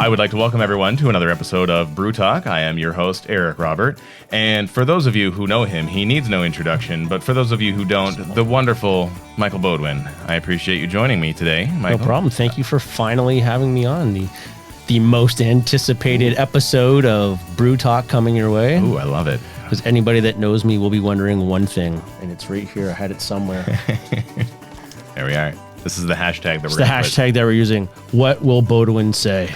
I would like to welcome everyone to another episode of Brew Talk. I am your host, Eric Robert. And for those of you who know him, he needs no introduction. But for those of you who don't, the wonderful Michael Beaudoin. I appreciate you joining me today, Michael. No problem. Thank you for finally having me on the most anticipated episode of Brew Talk coming your way. Ooh, I love it. Because anybody that knows me will be wondering one thing, and it's right here. I had it somewhere. There we are. This is the hashtag that It's the hashtag that we're using. What will Beaudoin say?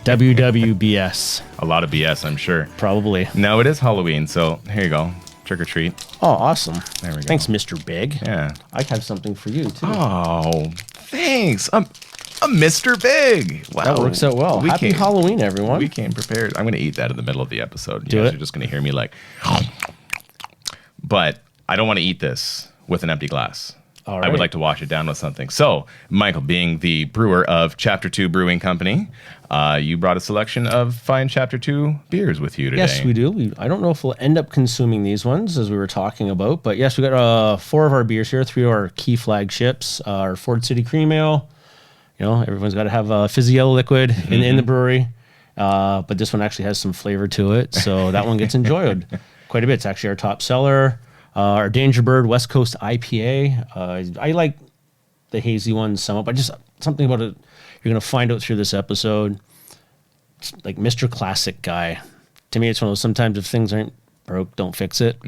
WWBS. A lot of BS, I'm sure. Probably. No, it is Halloween, so here you go. Trick or treat. Oh, awesome. There we go. Thanks, Mr. Big. Yeah. I have something for you, too. Oh, thanks. I'm Mr. Big. Wow. That works out well. Happy Halloween, everyone. We came prepared. I'm going to eat that in the middle of the episode. Do you guys it. are just going to hear me like... But I don't want to eat this with an empty glass. All I right. would like to wash it down with something. So, Michael, being the brewer of Chapter 2 Brewing Company, you brought a selection of fine Chapter 2 beers with you today. Yes, we do. I don't know if we'll end up consuming these ones as we were talking about, but yes, we got 4 of our beers here, 3 of our key flagships, our Ford City Cream Ale. You know, everyone's got to have a fizzy yellow liquid in the brewery, but this one actually has some flavor to it, so that one gets enjoyed quite a bit. It's actually our top seller. Our Danger Bird West Coast IPA. I like the hazy ones somewhat, but just something about it you're going to find out through this episode. It's like Mr. Classic guy. To me, it's one of those, sometimes if things aren't broke, don't fix it.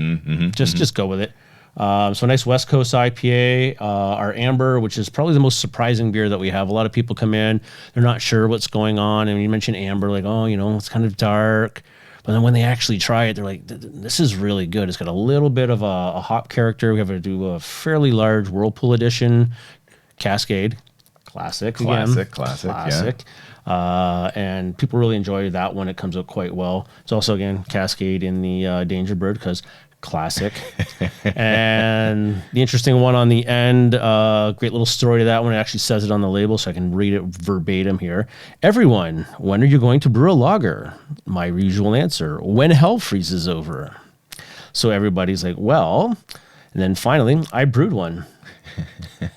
Just go with it. So a nice West Coast IPA. Our Amber, which is probably the most surprising beer that we have. A lot of people come in, they're not sure what's going on. And when you mention Amber, like, oh, you know, it's kind of dark. But then when they actually try it, they're like, this is really good. It's got a little bit of a hop character. We have to do a fairly large Whirlpool edition. Cascade. Classic. Classic. And people really enjoy that one. It comes out quite well. It's also, again, Cascade in the Danger Bird because classic. And the interesting one on the end, great little story to that one. It actually says it on the label, so I can read it verbatim here. Everyone, when are you going to brew a lager? My usual answer, when hell freezes over. So everybody's like, well, and then finally, I brewed one.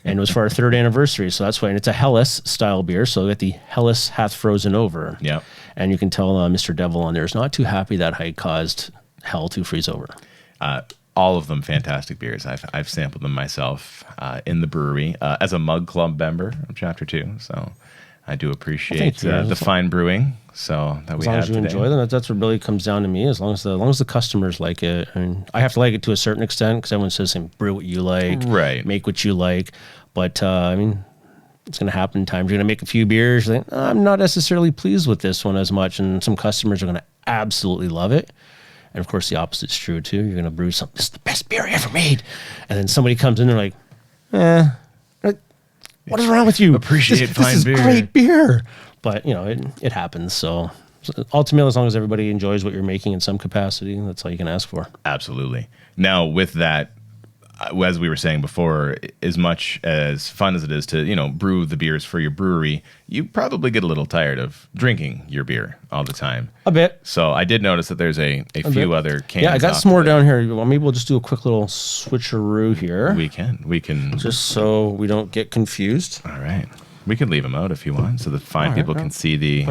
And it was for our 3rd anniversary, so that's why. And it's a Helles style beer, so that the Helles hath frozen over. Yep. And you can tell Mr. Devil on there is not too happy that I caused hell to freeze over. All of them fantastic beers. I've sampled them myself in the brewery as a Mug Club member of Chapter 2. So I do appreciate the fine brewing. So that we have as long as you enjoy them, that's what really comes down to me. As long as the customers like it, and I have to like it to a certain extent because everyone says, "Brew what you like, right? Make what you like." But I mean, it's going to happen. Times you're going to make a few beers. Like, I'm not necessarily pleased with this one as much, and some customers are going to absolutely love it. And of course, the opposite's true too. You're going to brew something. This is the best beer I ever made, and then somebody comes in, they're like, what is wrong with you? Appreciate fine this is beer. Great beer. But, you know, it happens. So ultimately, as long as everybody enjoys what you're making in some capacity, that's all you can ask for. Absolutely. Now, with that, as we were saying before, as much as fun as it is to, you know, brew the beers for your brewery, you probably get a little tired of drinking your beer all the time. A bit. So I did notice that there's a few other cans. Yeah, I got some more down here. Well, maybe we'll just do a quick little switcheroo here. We can. Just so we don't get confused. All right. We could leave them out if you want, so the fine people can see the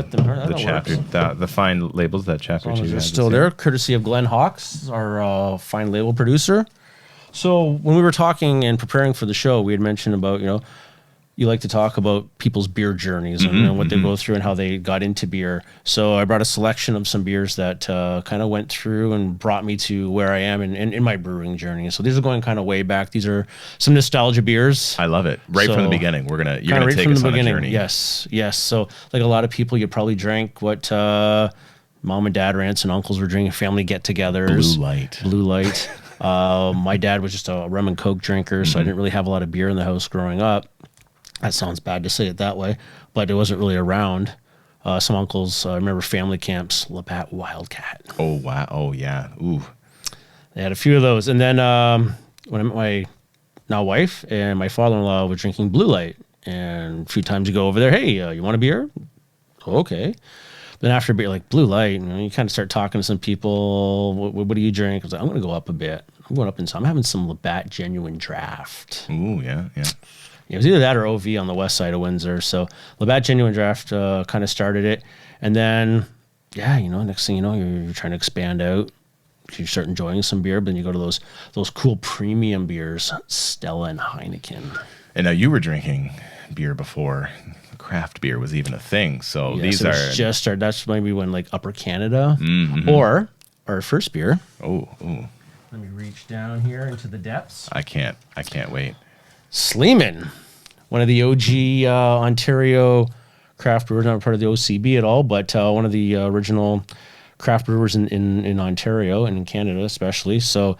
chapter, the fine labels that Chapter 2 is still there, courtesy of Glenn Hawks, our fine label producer. So when we were talking and preparing for the show, we had mentioned about, you know, you like to talk about people's beer journeys and what they go through and how they got into beer. So I brought a selection of some beers that kind of went through and brought me to where I am in my brewing journey. So these are going kind of way back. These are some nostalgia beers. I love it. Right from the beginning. You're gonna take us on a journey. Yes. So like a lot of people, you probably drank what mom and dad or aunts and uncles were drinking, family get-togethers. Blue Light. My dad was just a rum and Coke drinker, so I didn't really have a lot of beer in the house growing up. That sounds bad to say it that way, but it wasn't really around. Some uncles, I remember family camps, Labatt Wildcat. Oh, wow. Oh, yeah. Ooh. They had a few of those. And then when I met my now wife and my father-in-law were drinking Blue Light. And a few times you go over there, hey, you want a beer? Okay. Then after a beer, like Blue Light, you kind of start talking to some people. What do you drink? I was like, I'm going to go up a bit. I'm going up in some. I'm having some Labatt Genuine Draft. Ooh, yeah. It was either that or OV on the west side of Windsor. So Labatt Genuine Draft kind of started it. And then, yeah, next thing you know, you're trying to expand out. You start enjoying some beer, but then you go to those cool premium beers, Stella and Heineken. And now you were drinking beer before craft beer was even a thing. So Yes, these it are was just that's maybe when like Upper Canada, or our first beer. oh, Let me reach down here into the depths. I can't wait. Sleeman, one of the OG Ontario craft brewers, not part of the OCB at all, but one of the original craft brewers in Ontario and in Canada especially. So,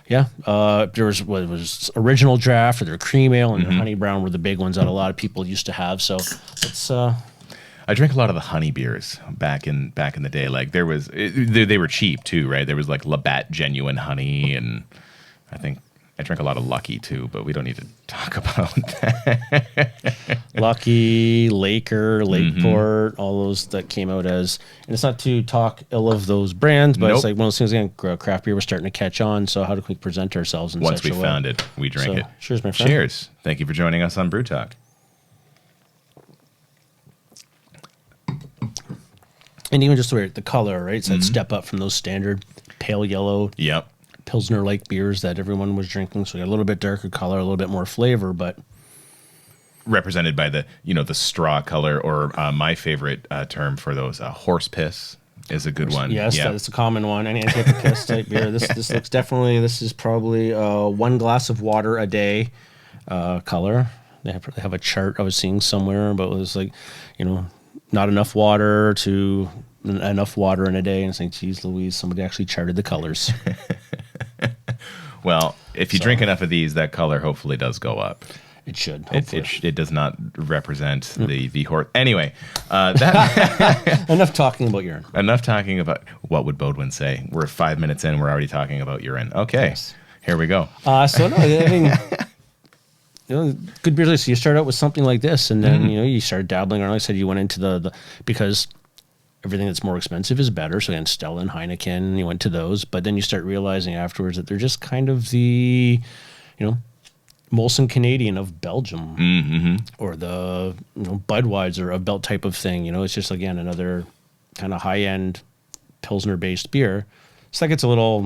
yeah, there was original draft or their cream ale and their honey brown were the big ones that a lot of people used to have. So it's. I drank a lot of the honey beers back in the day. Like there was, they were cheap too, right? There was like Labatt Genuine Honey, and I think I drank a lot of Lucky too, but we don't need to talk about that. Lucky, Laker, Lakeport, all those that came out as, and it's not to talk ill of those brands, but it's like one of those things, again, craft beer was starting to catch on, so how do we present ourselves in Once such a way? we found it, we drank it. Cheers, my friend. Cheers. Thank you for joining us on Brew Talk. And even just the color, right? It's that step up from those standard pale yellow Yep. Pilsner-like beers that everyone was drinking. So you got a little bit darker color, a little bit more flavor, but Represented by the straw color, or my favorite term for those, horse piss is a good one. yes, that's a common one. Any type of piss type beer. This looks definitely. This is probably 1 glass of water a day color. They have a chart I was seeing somewhere, but it was like, not enough water to enough water in a day, and it's like, geez Louise, somebody actually charted the colors. Well, if you drink enough of these, that color hopefully does go up. It should. It does not represent the horse. Anyway, that Enough talking about urine. enough talking about what would Beaudoin say. We're 5 minutes in. We're already talking about urine. Okay, Yes. Here we go. So no, I mean, good beers. So you start out with something like this, and then you start dabbling around. Like I said, you went into the because everything that's more expensive is better. So again, Stella and Heineken, you went to those, but then you start realizing afterwards that they're just kind of the, Molson Canadian of Belgium, or the Budweiser of Belt type of thing. It's just, again, another kind of high end Pilsner based beer. It's like it's a little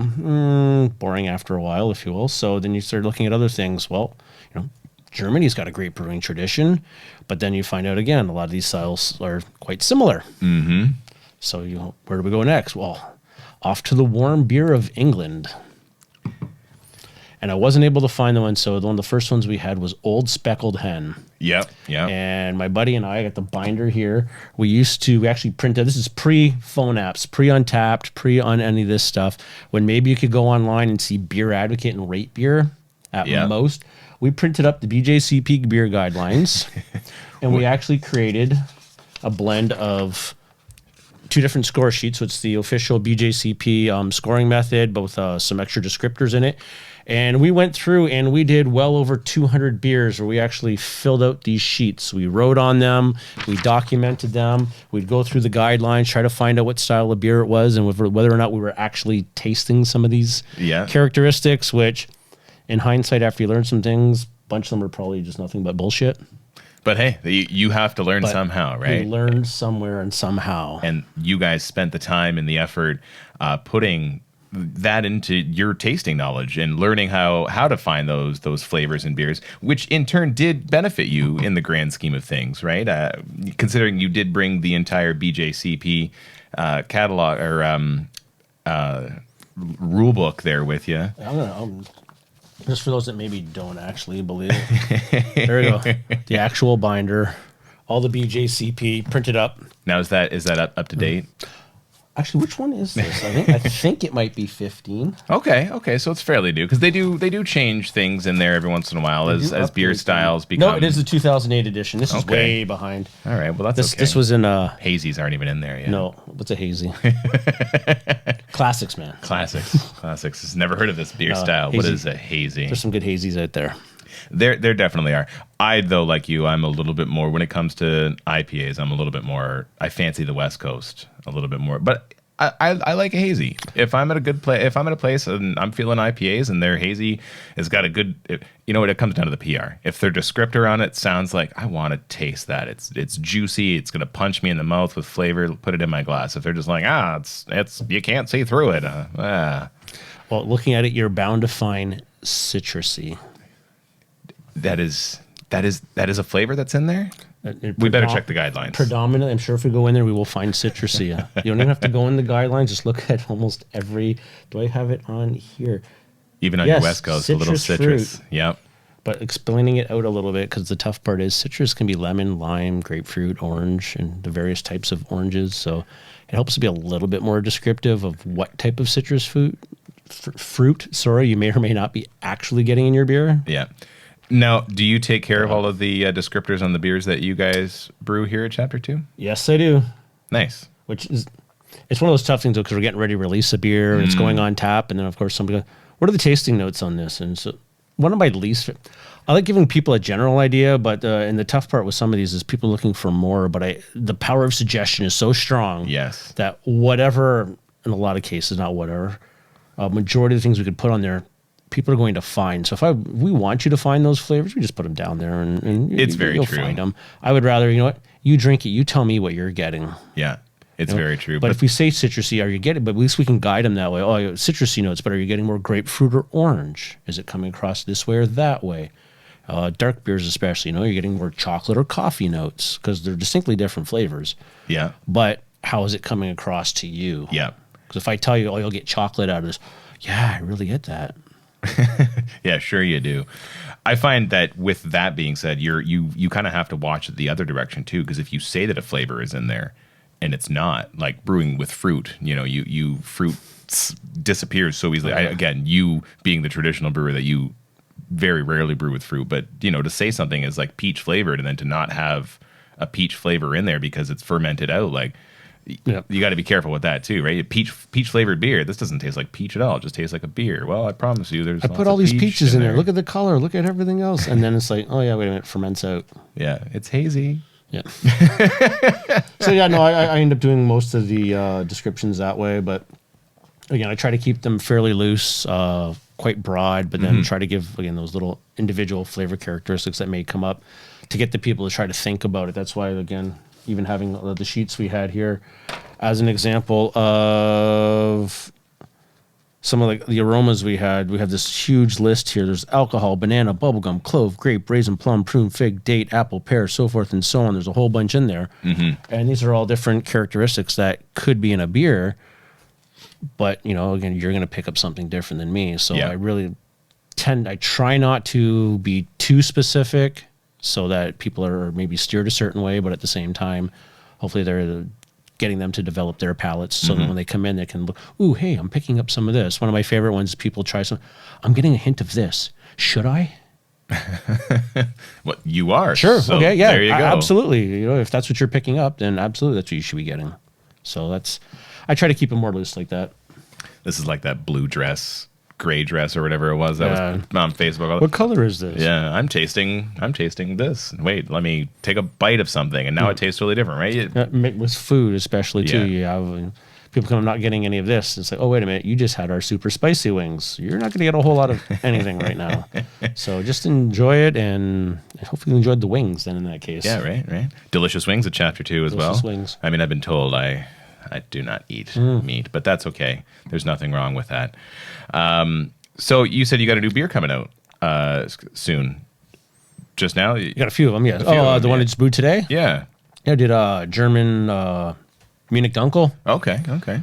boring after a while, if you will. So then you start looking at other things. Well, Germany's got a great brewing tradition, but then you find out again a lot of these styles are quite similar. So where do we go next? Well, off to the warm beer of England. And I wasn't able to find the one, so one of the first ones we had was Old Speckled Hen. Yep. And my buddy and I got the binder here. We actually printed, this is pre-phone apps, pre-Untapped, pre-on any of this stuff, when maybe you could go online and see Beer Advocate and rate beer at most. We printed up the BJCP beer guidelines, and we actually created a blend of 2 different score sheets. So it's the official BJCP scoring method, but with some extra descriptors in it. And we went through and we did well over 200 beers where we actually filled out these sheets. We wrote on them, we documented them, we'd go through the guidelines, try to find out what style of beer it was and whether or not we were actually tasting some of these characteristics, which in hindsight, after you learn some things, a bunch of them are probably just nothing but bullshit. But hey, you have to learn somehow, right? We learned somewhere and somehow. And you guys spent the time and the effort putting that into your tasting knowledge and learning how to find those flavors in beers, which in turn did benefit you in the grand scheme of things, right? Considering you did bring the entire BJCP catalog or rule book there with you. Just for those that maybe don't actually believe it. There you go. The actual binder, all the BJCP printed up. Now is that up to date? Actually, which one is this? I think it might be 15. Okay, so it's fairly new because they do change things in there every once in a while as beer styles become. No, it is the 2008 edition. This is way behind. All right, well that's okay. This was in hazies aren't even in there yet. No, what's a hazy? Classics, man. Classics. Never heard of this beer style. Hazy. What is a hazy? There's some good hazies out there. There definitely are. I, though, like you, I'm a little bit more, when it comes to IPAs, I'm a little bit more, I fancy the West Coast a little bit more. But I like a hazy. If I'm at a good place, if I'm at a place and I'm feeling IPAs and their hazy has got a good, you know what, it comes down to the PR. If their descriptor on it sounds like I want to taste that, it's juicy, it's gonna punch me in the mouth with flavor, put it in my glass. If they're just like it's you can't see through it. Well, looking at it, you're bound to find citrusy. That is a flavor that's in there. We better check the guidelines. Predominantly, I'm sure if we go in there, we will find citrusy. You don't even have to go in the guidelines. Just look at almost every. Do I have it on here? Even on your West Coast, a little citrus. Fruit. Yep. But explaining it out a little bit, because the tough part is citrus can be lemon, lime, grapefruit, orange, and the various types of oranges. So it helps to be a little bit more descriptive of what type of citrus fruit, you may or may not be actually getting in your beer. Yeah. Now, do you take care of all of the descriptors on the beers that you guys brew here at Chapter 2? Yes, I do. Nice. It's one of those tough things, though, because we're getting ready to release a beer, and it's going on tap, and then, of course, somebody goes, what are the tasting notes on this? And so one of my least... I like giving people a general idea, but and the tough part with some of these is people looking for more, but the power of suggestion is so strong that whatever, in a lot of cases, not whatever, majority of the things we could put on there, people are going to find. So if we want you to find those flavors, we just put them down there, and you'll find them. I would rather, you know what, you drink it, you tell me what you're getting. Yeah, it's very true. But if we say citrusy, are you getting? But at least we can guide them that way. Oh, citrusy notes, but are you getting more grapefruit or orange? Is it coming across this way or that way? Dark beers especially, you're getting more chocolate or coffee notes because they're distinctly different flavors. Yeah. But how is it coming across to you? Yeah. Because if I tell you, you'll get chocolate out of this, yeah, I really get that. Yeah, sure you do. I find that with that being said, you kind of have to watch it the other direction too, because if you say that a flavor is in there and it's not, like brewing with fruit, you fruit disappears so easily. Again, you being the traditional brewer that you very rarely brew with fruit, but to say something is like peach flavored and then to not have a peach flavor in there because it's fermented out, like you got to be careful with that too, right? Peach flavored beer. This doesn't taste like peach at all. It just tastes like a beer. Well, I promise you, I put all these peaches in there. Look at the color. Look at everything else. And then it's like, oh yeah, wait a minute, ferments out. Yeah, it's hazy. Yeah. So yeah, no, I end up doing most of the descriptions that way, but again, I try to keep them fairly loose, quite broad, but then try to give again those little individual flavor characteristics that may come up to get the people to try to think about it. That's why again, even having the sheets we had here as an example of some of the aromas we have this huge list here. There's alcohol, banana, bubblegum, clove, grape, raisin, plum, prune, fig, date, apple, pear, so forth and so on. There's a whole bunch in there. And these are all different characteristics that could be in a beer, but again, you're going to pick up something different than me. So I really I try not to be too specific so that people are maybe steered a certain way, but at the same time, hopefully they're getting them to develop their palates so that when they come in, they can look, ooh, hey, I'm picking up some of this. One of my favorite ones is people try some, I'm getting a hint of this. Should I? Well, you are. Sure. So okay. Yeah, there you go. Absolutely. If that's what you're picking up, then absolutely that's what you should be getting. So I try to keep it more loose like that. This is like that blue dress, gray dress, or whatever it was that was on Facebook. What color is this? Yeah, I'm tasting this. Wait, let me take a bite of something, and now it tastes really different, right? With food, especially too. You have people come, I'm not getting any of this. It's like, oh wait a minute, you just had our super spicy wings. You're not going to get a whole lot of anything right now. So just enjoy it, and hopefully you enjoyed the wings. Then in that case, yeah, right. Delicious wings at Chapter 2 as well. Wings. I mean, I've been told I do not eat meat, but that's okay. There's nothing wrong with that. So you said you got a new beer coming out soon. Just now? You got a few of them, yeah. The one that just brewed today? Yeah. Yeah, I did German Munich Dunkel. Okay.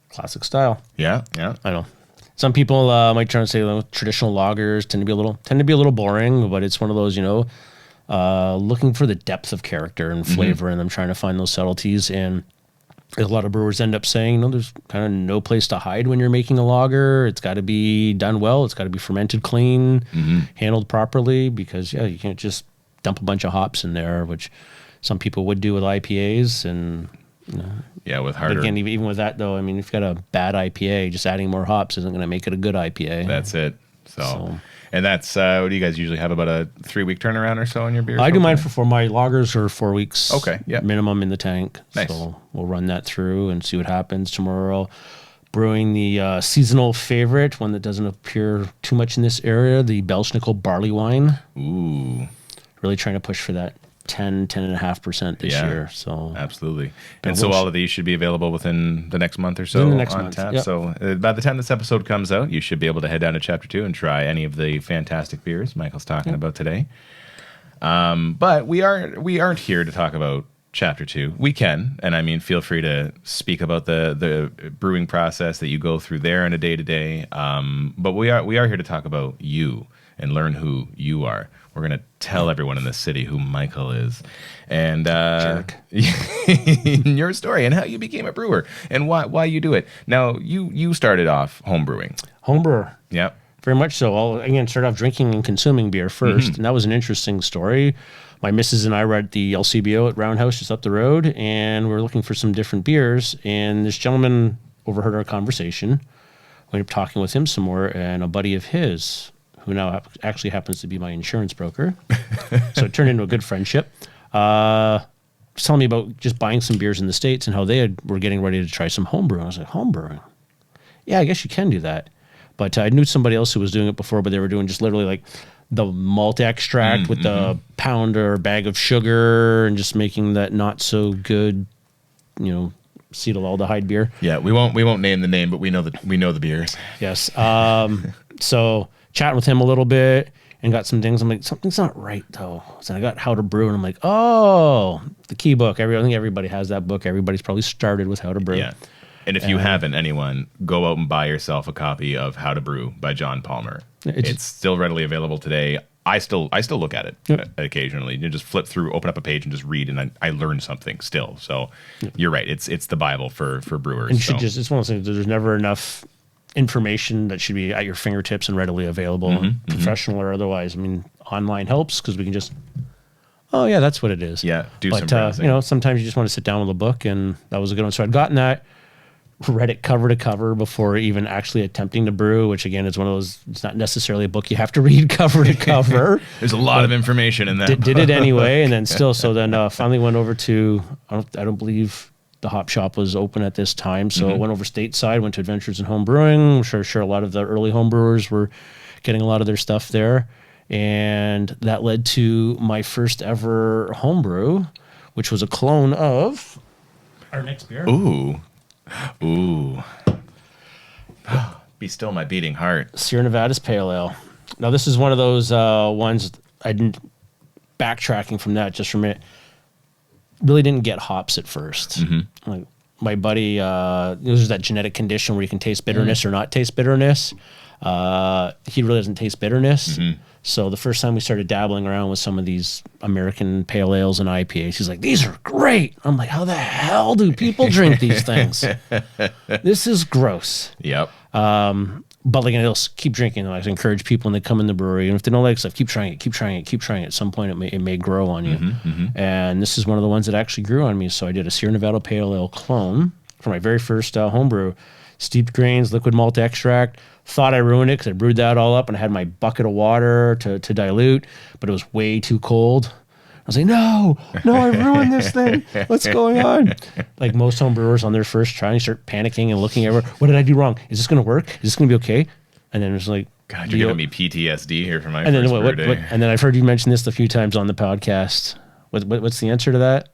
Classic style. Yeah. I know. Some people might try to say traditional lagers tend to be a little boring, but it's one of those, looking for the depth of character and flavor, and I'm trying to find those subtleties. And a lot of brewers end up saying, there's kind of no place to hide when you're making a lager. It's got to be done well. It's got to be fermented clean, handled properly, because you can't just dump a bunch of hops in there, which some people would do with IPAs. And with harder. Again, even with that though, I mean, if you've got a bad IPA, just adding more hops isn't going to make it a good IPA. That's it. So. And that's, what do you guys usually have, about a 3-week turnaround or so on your beers? I do mine for 4. My lagers are 4 weeks minimum in the tank. Nice. So we'll run that through and see what happens tomorrow. Brewing the seasonal favorite, one that doesn't appear too much in this area, the Belschnickel barley wine. Ooh. Really trying to push for that 10.5% this year. So absolutely. And so all of these should be available within the next month or so on tap. Yep. So by the time this episode comes out, you should be able to head down to Chapter 2 and try any of the fantastic beers Michael's talking about today. But we aren't here to talk about Chapter 2. We can, and I mean, feel free to speak about the brewing process that you go through there on a day-to-day. But we are here to talk about you and learn who you are. We're going to tell everyone in this city who Michael is, and your story and how you became a brewer and why you do it. Now, you started off home brewing. Home brewer. Yep. Very much so. I'll started off drinking and consuming beer first, and that was an interesting story. My missus and I were at the LCBO at Roundhouse just up the road, and we were looking for some different beers, and this gentleman overheard our conversation. We ended up talking with him some more, and a buddy of his, who now actually happens to be my insurance broker. So it turned into a good friendship. Was telling me about just buying some beers in the States and how they were getting ready to try some home brewing. I was like, home brewing? Yeah, I guess you can do that. But I knew somebody else who was doing it before, but they were doing just literally like the malt extract with the pound or bag of sugar and just making that not so good, acetaldehyde beer. Yeah, we won't name the name, but we know the beers. Yes. So chatting with him a little bit and got some things. I'm like, something's not right though. So I got How to Brew, and I'm like, oh, the key book. I think everybody has that book. Everybody's probably started with How to Brew. Yeah. And if you haven't, anyone, go out and buy yourself a copy of How to Brew by John Palmer. It's still readily available today. I still look at it occasionally. You just flip through, open up a page, and just read, and I learn something still. So you're right. It's the Bible for brewers. And it's one of those things that there's never enough information that should be at your fingertips and readily available, professional or otherwise. I mean, online helps because we can just, oh yeah, that's what it is. Yeah, some browsing. Sometimes you just want to sit down with a book, and that was a good one. So I'd gotten that, read it cover to cover before even actually attempting to brew, which again is one of those, it's not necessarily a book you have to read cover to cover. There's a lot of information in that. Did it anyway, and then finally went over to, I don't believe the hop shop was open at this time, so went over stateside, went to Adventures in Home Brewing. I'm sure a lot of the early home brewers were getting a lot of their stuff there, and that led to my first ever home brew, which was a clone of our next beer. Ooh. Be still my beating heart. Sierra Nevada's Pale Ale. Now, this is one of those ones I didn't, backtracking from that just for a minute, really didn't get hops at first. Like my buddy, there's that genetic condition where you can taste bitterness or not taste bitterness. He really doesn't taste bitterness. So the first time we started dabbling around with some of these American pale ales and IPAs, he's like, these are great. I'm like, how the hell do people drink these things? This is gross. Yep. But like, they'll keep drinking. I encourage people when they come in the brewery, and if they don't like stuff, keep trying it. At some point, it may grow on you. And this is one of the ones that actually grew on me. So I did a Sierra Nevada Pale Ale clone for my very first homebrew. Steeped grains, liquid malt extract. Thought I ruined it because I brewed that all up and I had my bucket of water to dilute, but it was way too cold. I was like, no, I ruined this thing. What's going on? Like most home brewers on their first try, you start panicking and looking everywhere. What did I do wrong? Is this going to work? Is this going to be okay? And then it's like, God, you're giving me PTSD here for my first brew day. And then I've heard you mention this a few times on the podcast. What's the answer to that?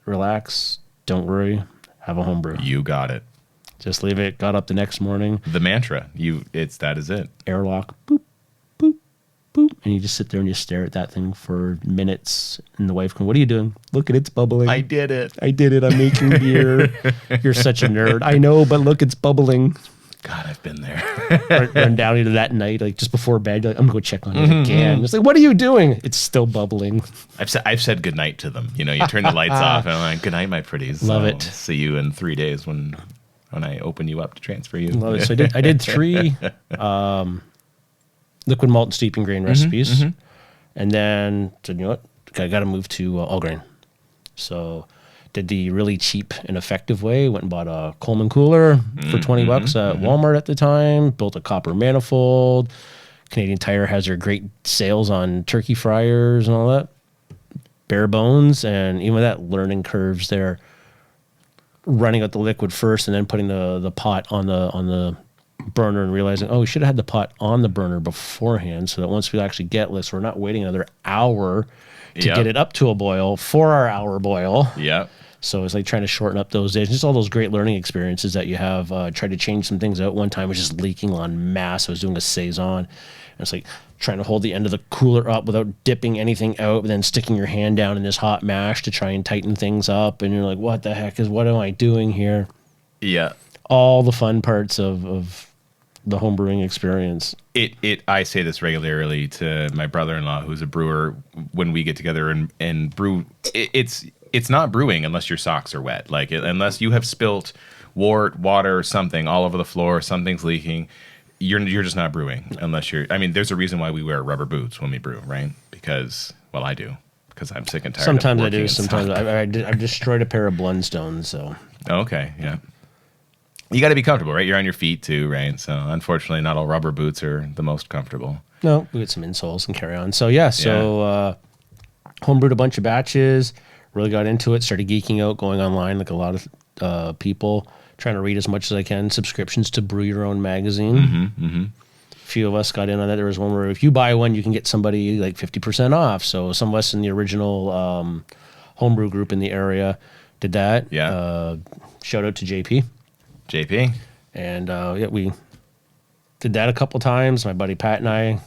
Relax. Don't worry. Have a home brew. You got it. Just leave it. Got up the next morning. The mantra. That is it. Airlock. Boop, boop, boop. And you just sit there and you stare at that thing for minutes. And the wife goes, what are you doing? Look at it's bubbling. I did it. I'm making beer. You're such a nerd. I know, but look, it's bubbling. God, I've been there. Run down into that night, like just before bed. Like, I'm going to go check on it again. It's like, what are you doing? It's still bubbling. I've said goodnight to them. You turn the lights off and I'm like, good night, my pretties. Love it. See you in 3 days when I open you up to transfer you. Love it. So I did 3 liquid malt and steeping grain recipes. And then said, you know what? I got to move to all grain. So did the really cheap and effective way. Went and bought a Coleman cooler for $20 at Walmart at the time. Built a copper manifold. Canadian Tire has their great sales on turkey fryers and all that. Bare bones, and even with that, learning curves there. Running out the liquid first and then putting the pot on the burner and realizing, oh, we should have had the pot on the burner beforehand so that once we actually get lit, so we're not waiting another hour to get it up to a boil for our hour boil. Yeah. So it's like trying to shorten up those days. Just all those great learning experiences that you have. Tried to change some things out. One time it was just leaking on mass. I was doing a Saison. And it's like trying to hold the end of the cooler up without dipping anything out, but then sticking your hand down in this hot mash to try and tighten things up. And you're like, what the heck what am I doing here? Yeah. All the fun parts of the homebrewing experience. I say this regularly to my brother-in-law, who's a brewer, when we get together and brew. It's not brewing unless your socks are wet. Like, unless you have spilt wort, water, something all over the floor, something's leaking. You're just not brewing unless you're. I mean, there's a reason why we wear rubber boots when we brew, right? Because, well, I do, because I'm sick and tired. Sometimes of I do. Sometimes I've destroyed a pair of Blundstones. So okay, yeah. You got to be comfortable, right? You're on your feet too, right? So unfortunately, not all rubber boots are the most comfortable. No, we get some insoles and carry on. So yeah, homebrewed a bunch of batches. Really got into it. Started geeking out, going online like a lot of people. Trying to read as much as I can. Subscriptions to Brew Your Own magazine. A few of us got in on that. There was one where if you buy one, you can get somebody like 50% off. So some of us in the original homebrew group in the area did that. Yeah. Shout out to JP. And we did that a couple times. My buddy Pat and I,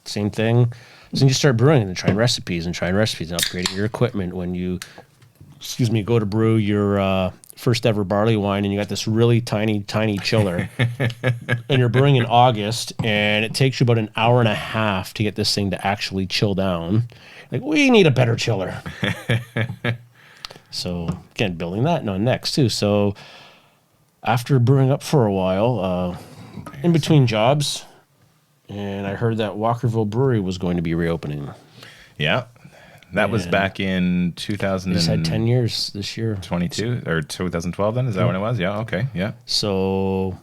same thing. So you start brewing and trying recipes and upgrading your equipment when you, go to brew your first ever barley wine, and you got this really tiny chiller and you're brewing in August, and it takes you about an hour and a half to get this thing to actually chill down. Like, we need a better chiller. So again, building that on next too. So after brewing up for a while, in between jobs, and I heard that Walkerville Brewery was going to be reopening. Yeah. That was back in 2000. It's had 10 years this year. 22 or 2012 then? Is that when it was? Yeah, okay, yeah. So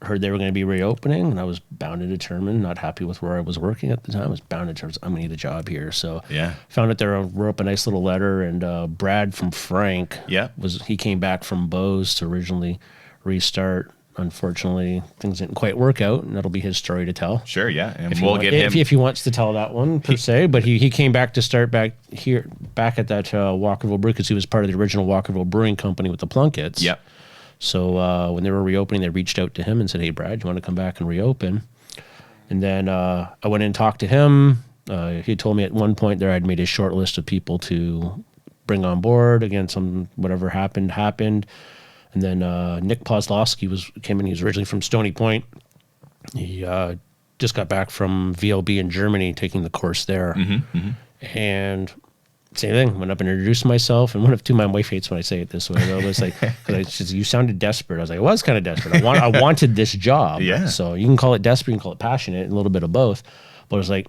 heard they were going to be reopening, and I was bound and determined, not happy with where I was working at the time. I was bound and determined, I'm going to need a job here. So found out they wrote up a nice little letter, and Brad from Frank, he came back from Bose to originally restart. Unfortunately, things didn't quite work out, and that'll be his story to tell. Sure, yeah. And if he wants to tell that one, per se. But he came back to start back at that Walkerville Brew, because he was part of the original Walkerville Brewing Company with the Plunketts. Yep. So when they were reopening, they reached out to him and said, hey, Brad, you want to come back and reopen? And then I went in and talked to him. He told me at one point there I'd made a short list of people to bring on board. Again, whatever happened. And then Nick Pozlowski came in. He was originally from Stony Point. He just got back from VLB in Germany, taking the course there. And same thing. Went up and introduced myself. And one of two, my wife hates when I say it this way, though. It's like, because you sounded desperate. I was like, I was kind of desperate. I wanted this job. Yeah. So you can call it desperate, you can call it passionate, and a little bit of both. But it was like,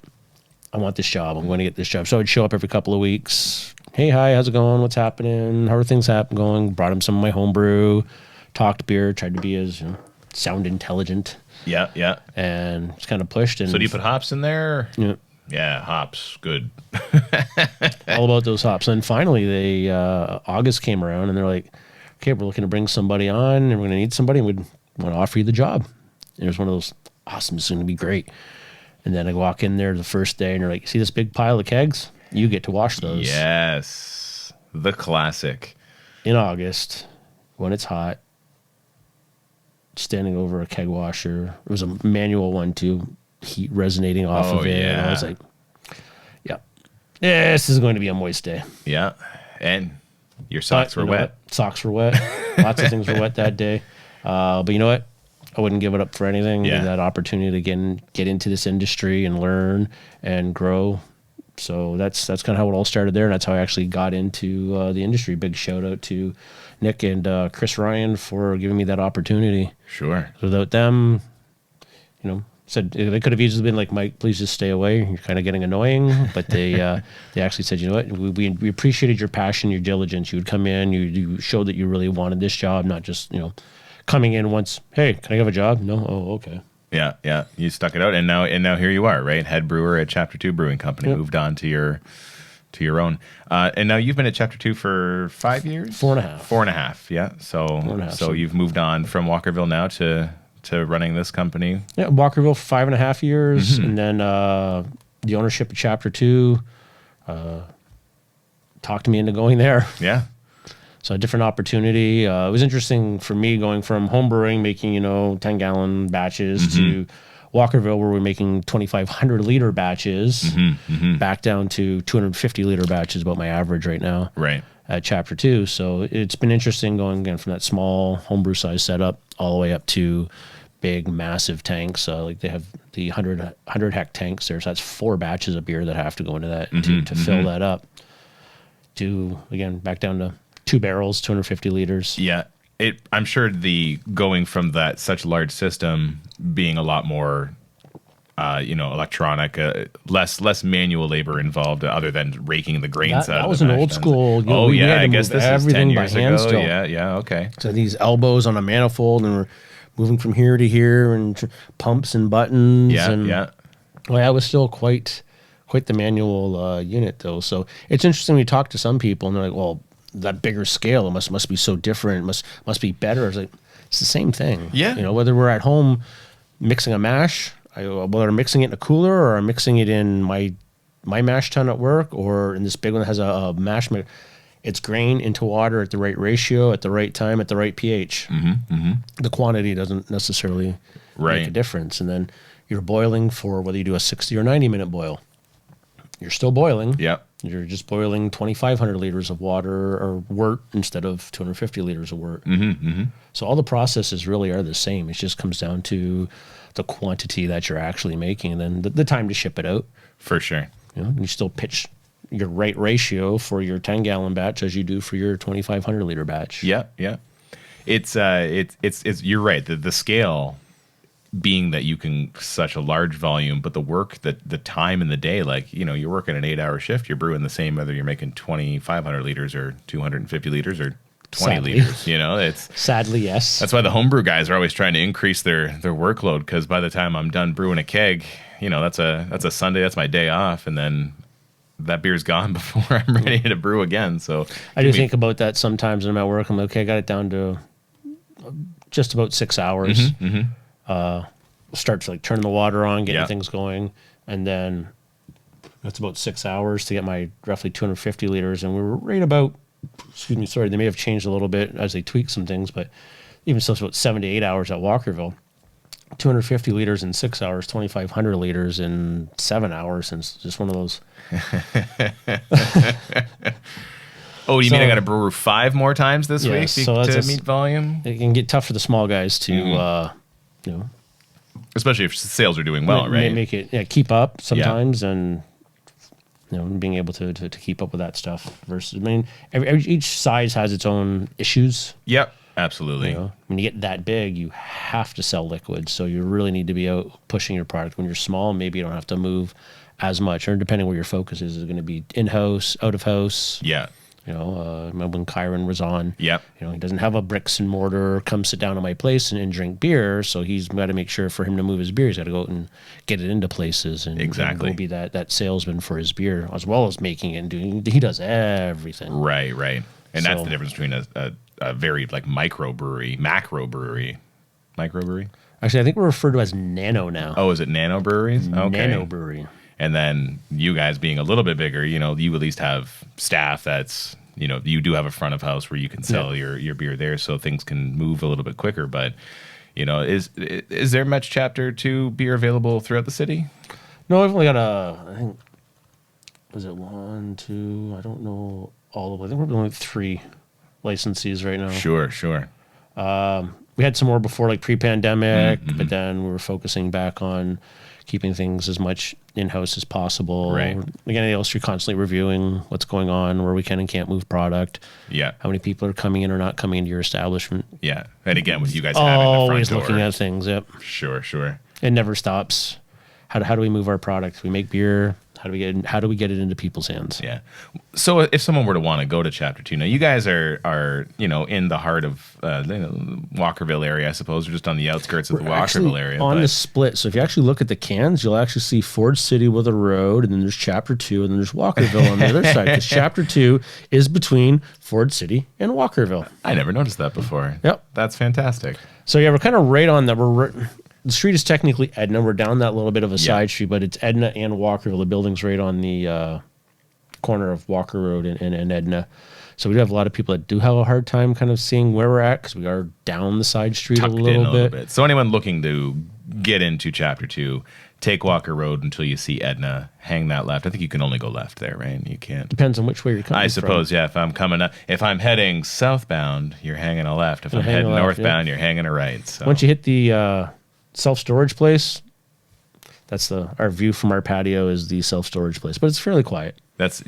I want this job. I'm going to get this job. So I'd show up every couple of weeks. Hey, hi, how's it going? What's happening? How are things going? Brought him some of my homebrew, talked beer, tried to be as sound intelligent. Yeah. And just kind of pushed. And so do you put hops in there? Yeah. Yeah, hops, good. All about those hops. And finally, August came around, and they're like, okay, we're looking to bring somebody on, and we're going to need somebody, and we'd want to offer you the job. And it was one of those, awesome, it's going to be great. And then I walk in there the first day, and they're like, see this big pile of kegs? You get to wash those. Yes. The classic. In August, when it's hot, standing over a keg washer. It was a manual one, too. Heat resonating off of it. Yeah. And I was like, this is going to be a moist day. Yeah. And your socks were wet. Socks were wet. Lots of things were wet that day. But you know what? I wouldn't give it up for anything. Yeah. That opportunity to get into this industry and learn and grow. So that's kind of how it all started there, and that's how I actually got into the industry. Big shout out to Nick and Chris Ryan for giving me that opportunity. Sure. Without them, said they could have easily been like, Mike, please just stay away. You're kind of getting annoying. But they actually said, you know what, we appreciated your passion, your diligence. You would come in, you showed that you really wanted this job, not just coming in once. Hey, can I have a job? No. Oh, okay. Yeah, yeah. You stuck it out, and now here you are, right? Head brewer at Chapter 2 Brewing Company. Yep. Moved on to your own, and now you've been at Chapter 2 for 5 years, 4.5. 4.5. Yeah. So 4.5, so so- you've moved on from Walkerville now to running this company. Yeah, Walkerville for 5.5 years, and then the ownership of Chapter 2 talked me into going there. Yeah. So a different opportunity. It was interesting for me going from home brewing, making 10-gallon batches, to Walkerville, where we're making 2,500 liter batches, back down to 250 liter batches, about my average right now. Right. At Chapter 2. So it's been interesting going again from that small homebrew size setup all the way up to big, massive tanks. Like they have the 100 hect tanks there. So that's 4 batches of beer that have to go into that to fill that up. To, again, back down to 2 barrels, 250 liters. Yeah. I'm sure the going from that such large system being a lot more, electronic, less manual labor involved, other than raking the grains out. That of was the an mash old tuns. school. Oh we yeah, had to I guess move this is 10 everything by years hand ago. still. Yeah. Okay. So these elbows on a manifold, and we're moving from here to here, and pumps and buttons. Yeah. And, Yeah. Well, that was still quite the manual unit, though. So it's interesting when you talk to some people, and they're like, "Well, that bigger scale, it must be so different. Must be better." It's like, it's the same thing. Yeah. Whether we're at home mixing a mash, whether I'm mixing it in a cooler or I'm mixing it in my mash tun at work, or in this big one that has a mash maker, it's grain into water at the right ratio, at the right time, at the right pH. The quantity doesn't necessarily make a difference. And then you're boiling for whether you do a 60 or 90 minute boil. You're still boiling. Yep. You're just boiling 2,500 liters of water or wort instead of 250 liters of wort. So all the processes really are the same. It just comes down to the quantity that you're actually making, and then the time to ship it out. For sure. You still pitch your right ratio for your 10-gallon batch as you do for your 2,500 liter batch. Yeah. Yeah. It's you're right. The scale being that you can such a large volume, but the work, the time in the day, like, you're working an 8-hour shift, you're brewing the same whether you're making 2,500 liters or 250 liters or 20 Sadly. liters. It's Sadly, yes. that's why the homebrew guys are always trying to increase their workload, because by the time I'm done brewing a keg, that's a Sunday, that's my day off, and then that beer's gone before I'm ready to brew again. So I do think about that sometimes when I'm at work. I'm like, okay, I got it down to just about 6 hours. Start to turn the water on, getting things going, and then that's about 6 hours to get my roughly 250 liters. And we were right about, excuse me, sorry, they may have changed a little bit as they tweaked some things, but even still, it's about 7 to 8 hours at Walkerville. 250 liters in 6 hours, 2,500 liters in 7 hours, and it's just one of those. Oh, you mean I got to brew 5 more times this week so to meet volume? It can get tough for the small guys to, especially if sales are doing well, right? Make it keep up sometimes, and being able to keep up with that stuff. Versus, each size has its own issues. Yep, absolutely. When you get that big, you have to sell liquids, so you really need to be out pushing your product. When you're small, maybe you don't have to move as much, or depending where your focus is it going to be in-house, out-of-house? Yeah. Remember when Kyron was on? Yep. He doesn't have a bricks and mortar, come sit down at my place and drink beer. So he's got to make sure for him to move his beer, he's got to go out and get it into places and go be that salesman for his beer, as well as making it and doing. He does everything. Right. And that's the difference between a very macro brewery. Actually, I think we're referred to as nano now. Oh, is it nano breweries? Okay. Nano brewery. And then you guys being a little bit bigger, you at least have staff that's, you do have a front of house where you can sell your beer there, so things can move a little bit quicker. But, is there much Chapter 2 beer available throughout the city? No, I've only got I think, was it 1, 2? I don't know all of them. I think we're only 3 licensees right now. Sure. We had some more before, pre-pandemic, but then we were focusing back on keeping things as much in-house as possible. Right. Again, else you're constantly reviewing what's going on, where we can and can't move product. Yeah. How many people are coming in or not coming into your establishment. Yeah. And again, with you guys having the front always door. looking at things. Yep. Sure. It never stops. How do we move our product? We make beer. How do we get it into people's hands? Yeah. So if someone were to want to go to Chapter 2, now you guys are in the heart of Walkerville area, I suppose, or just on the outskirts of the Walkerville area. On the split. So if you actually look at the cans, you'll actually see Ford City with a road, and then there's Chapter 2, and then there's Walkerville on the other side, because Chapter 2 is between Ford City and Walkerville. I never noticed that before. Yep. That's fantastic. So yeah, we're kind of right on that. The street is technically Edna. We're down that little bit of a side street, but it's Edna and Walkerville. The building's right on the corner of Walker Road and Edna. So we do have a lot of people that do have a hard time kind of seeing where we're at, because we are down the side street Tucked a little bit. So anyone looking to get into Chapter 2, take Walker Road until you see Edna, hang that left. I think you can only go left there, right? You can't. Depends on which way you're coming I suppose, from. yeah. If I'm heading southbound, you're hanging a left. If I'm heading northbound, you're hanging a right. So. Once you hit the self-storage place, that's our view from our patio is the self-storage place, but it's fairly quiet. It's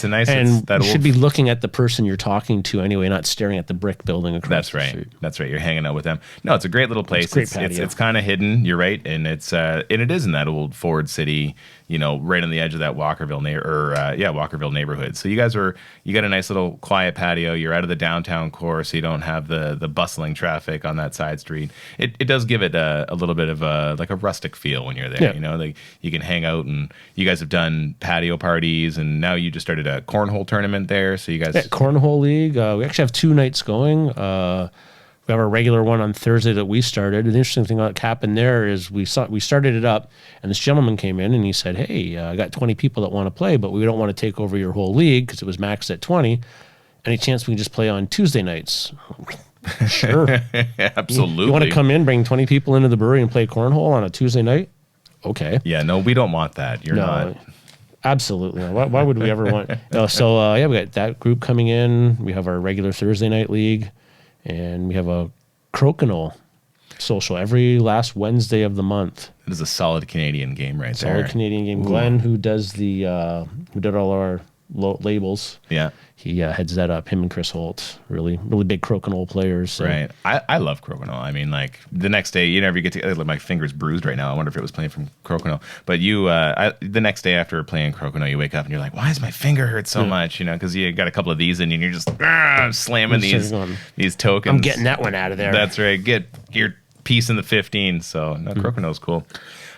a nice, and you should be looking at the person you're talking to anyway, not staring at the brick building across the street. That's right. You're hanging out with them. No, it's a great little place. It's kind of hidden. You're right, and it is in that old Ford City, right on the edge of that Walkerville Walkerville neighborhood. So you got a nice little quiet patio. You're out of the downtown core, so you don't have the bustling traffic on that side street. It does give it a little bit of a rustic feel when you're there. Yeah. Like you can hang out, and you guys have done patio parties, and now you just started a cornhole tournament there. So you guys, cornhole league. We actually have 2 nights going. We have our regular one on Thursday that we started. The interesting thing that happened there is we started it up, and this gentleman came in and he said, "Hey, I got 20 people that want to play, but we don't want to take over your whole league because it was maxed at 20. Any chance we can just play on Tuesday nights?" Sure. Absolutely. You want to come in, bring 20 people into the brewery and play cornhole on a Tuesday night? Okay. Yeah, no, we don't want that. You're not. Absolutely. Why would we ever want? So we got that group coming in. We have our regular Thursday night league, and we have a crokinole social every last Wednesday of the month. It is a solid Canadian game there. Solid Canadian game. Ooh. Glenn, who does who did all our labels. Yeah. He heads that up. Him and Chris Holt, really, really big crokinole players. So. Right. I love crokinole. I mean, like the next day, you never get to. Like, my finger's bruised right now. I wonder if it was playing from crokinole. But the next day after playing crokinole, you wake up and you're like, "Why does my finger hurt so much?" Because you got a couple of these in you, and you're just slamming these tokens. I'm getting that one out of there. That's right. Get your piece in the 15. So crokinole's cool.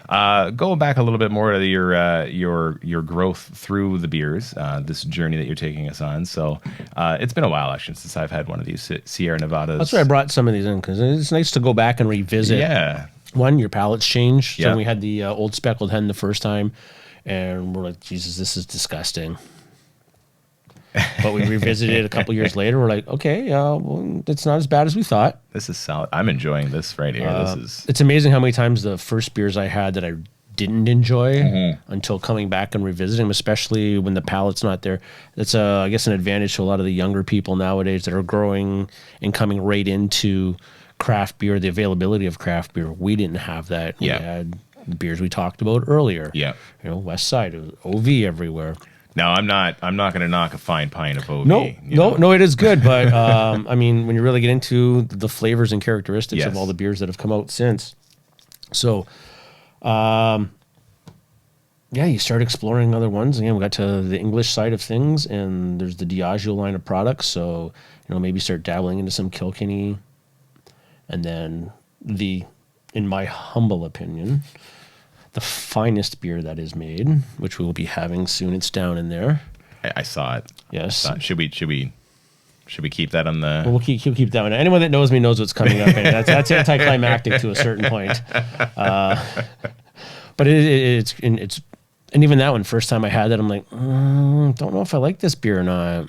Going back a little bit more to your growth through the beers, this journey that you're taking us on. So it's been a while actually since I've had one of these Sierra Nevadas. That's why I brought some of these in, because it's nice to go back and revisit. Yeah. One, your palate's changed. Yeah. So we had the old speckled hen the first time, and we're like, Jesus, this is disgusting. But we revisited it a couple years later. We're like, okay, well, it's not as bad as we thought. This is solid. I'm enjoying this right here. It's amazing how many times the first beers I had that I didn't enjoy until coming back and revisiting them, especially when the palate's not there. That's, I guess, an advantage to a lot of the younger people nowadays that are growing and coming right into craft beer, the availability of craft beer. We didn't have that. Yeah. We had the beers we talked about earlier. Yeah. West Side, it was OV everywhere. Now, I'm not going to knock a fine pint of OV. No, it is good. But, I mean, when you really get into the flavors and characteristics of all the beers that have come out since. So, you start exploring other ones. Again, we got to the English side of things, and there's the Diageo line of products. So, maybe start dabbling into some Kilkenny. And then in my humble opinion, the finest beer that is made, which we will be having soon. It's down in there. I saw it. Yes. Should we keep that on the? Well, we'll keep that one. Anyone that knows me knows what's coming up. And that's anticlimactic to a certain point. But it's and even that one, first time I had that, I'm like, don't know if I like this beer or not.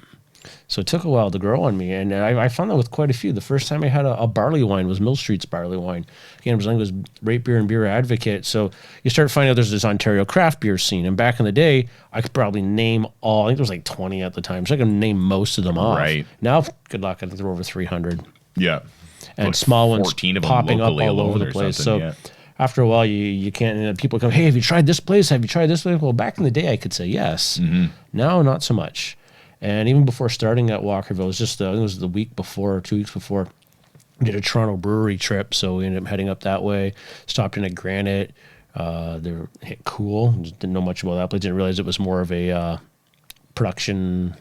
So it took a while to grow on me, and I found that with quite a few. The first time I had a barley wine was Mill Street's barley wine. Again, it was Rate Beer and Beer Advocate. So you start finding out there's this Ontario craft beer scene, and back in the day, I could probably name all. I think there was like 20 at the time, so I could name most of them off. Right Now, good luck. I think there were over 300. Yeah. And like small ones 14 of them popping up locally all over the or place. something, So after a while, you can't. And people come, "Hey, have you tried this place? Have you tried this place?" Well, back in the day, I could say yes. Now, not so much. And even before starting at Walkerville, it was just it was the week before, or 2 weeks before, we did a Toronto brewery trip. So we ended up heading up that way, stopped in at Granite, They were cool. Just didn't know much about that, but didn't realize it was more of a production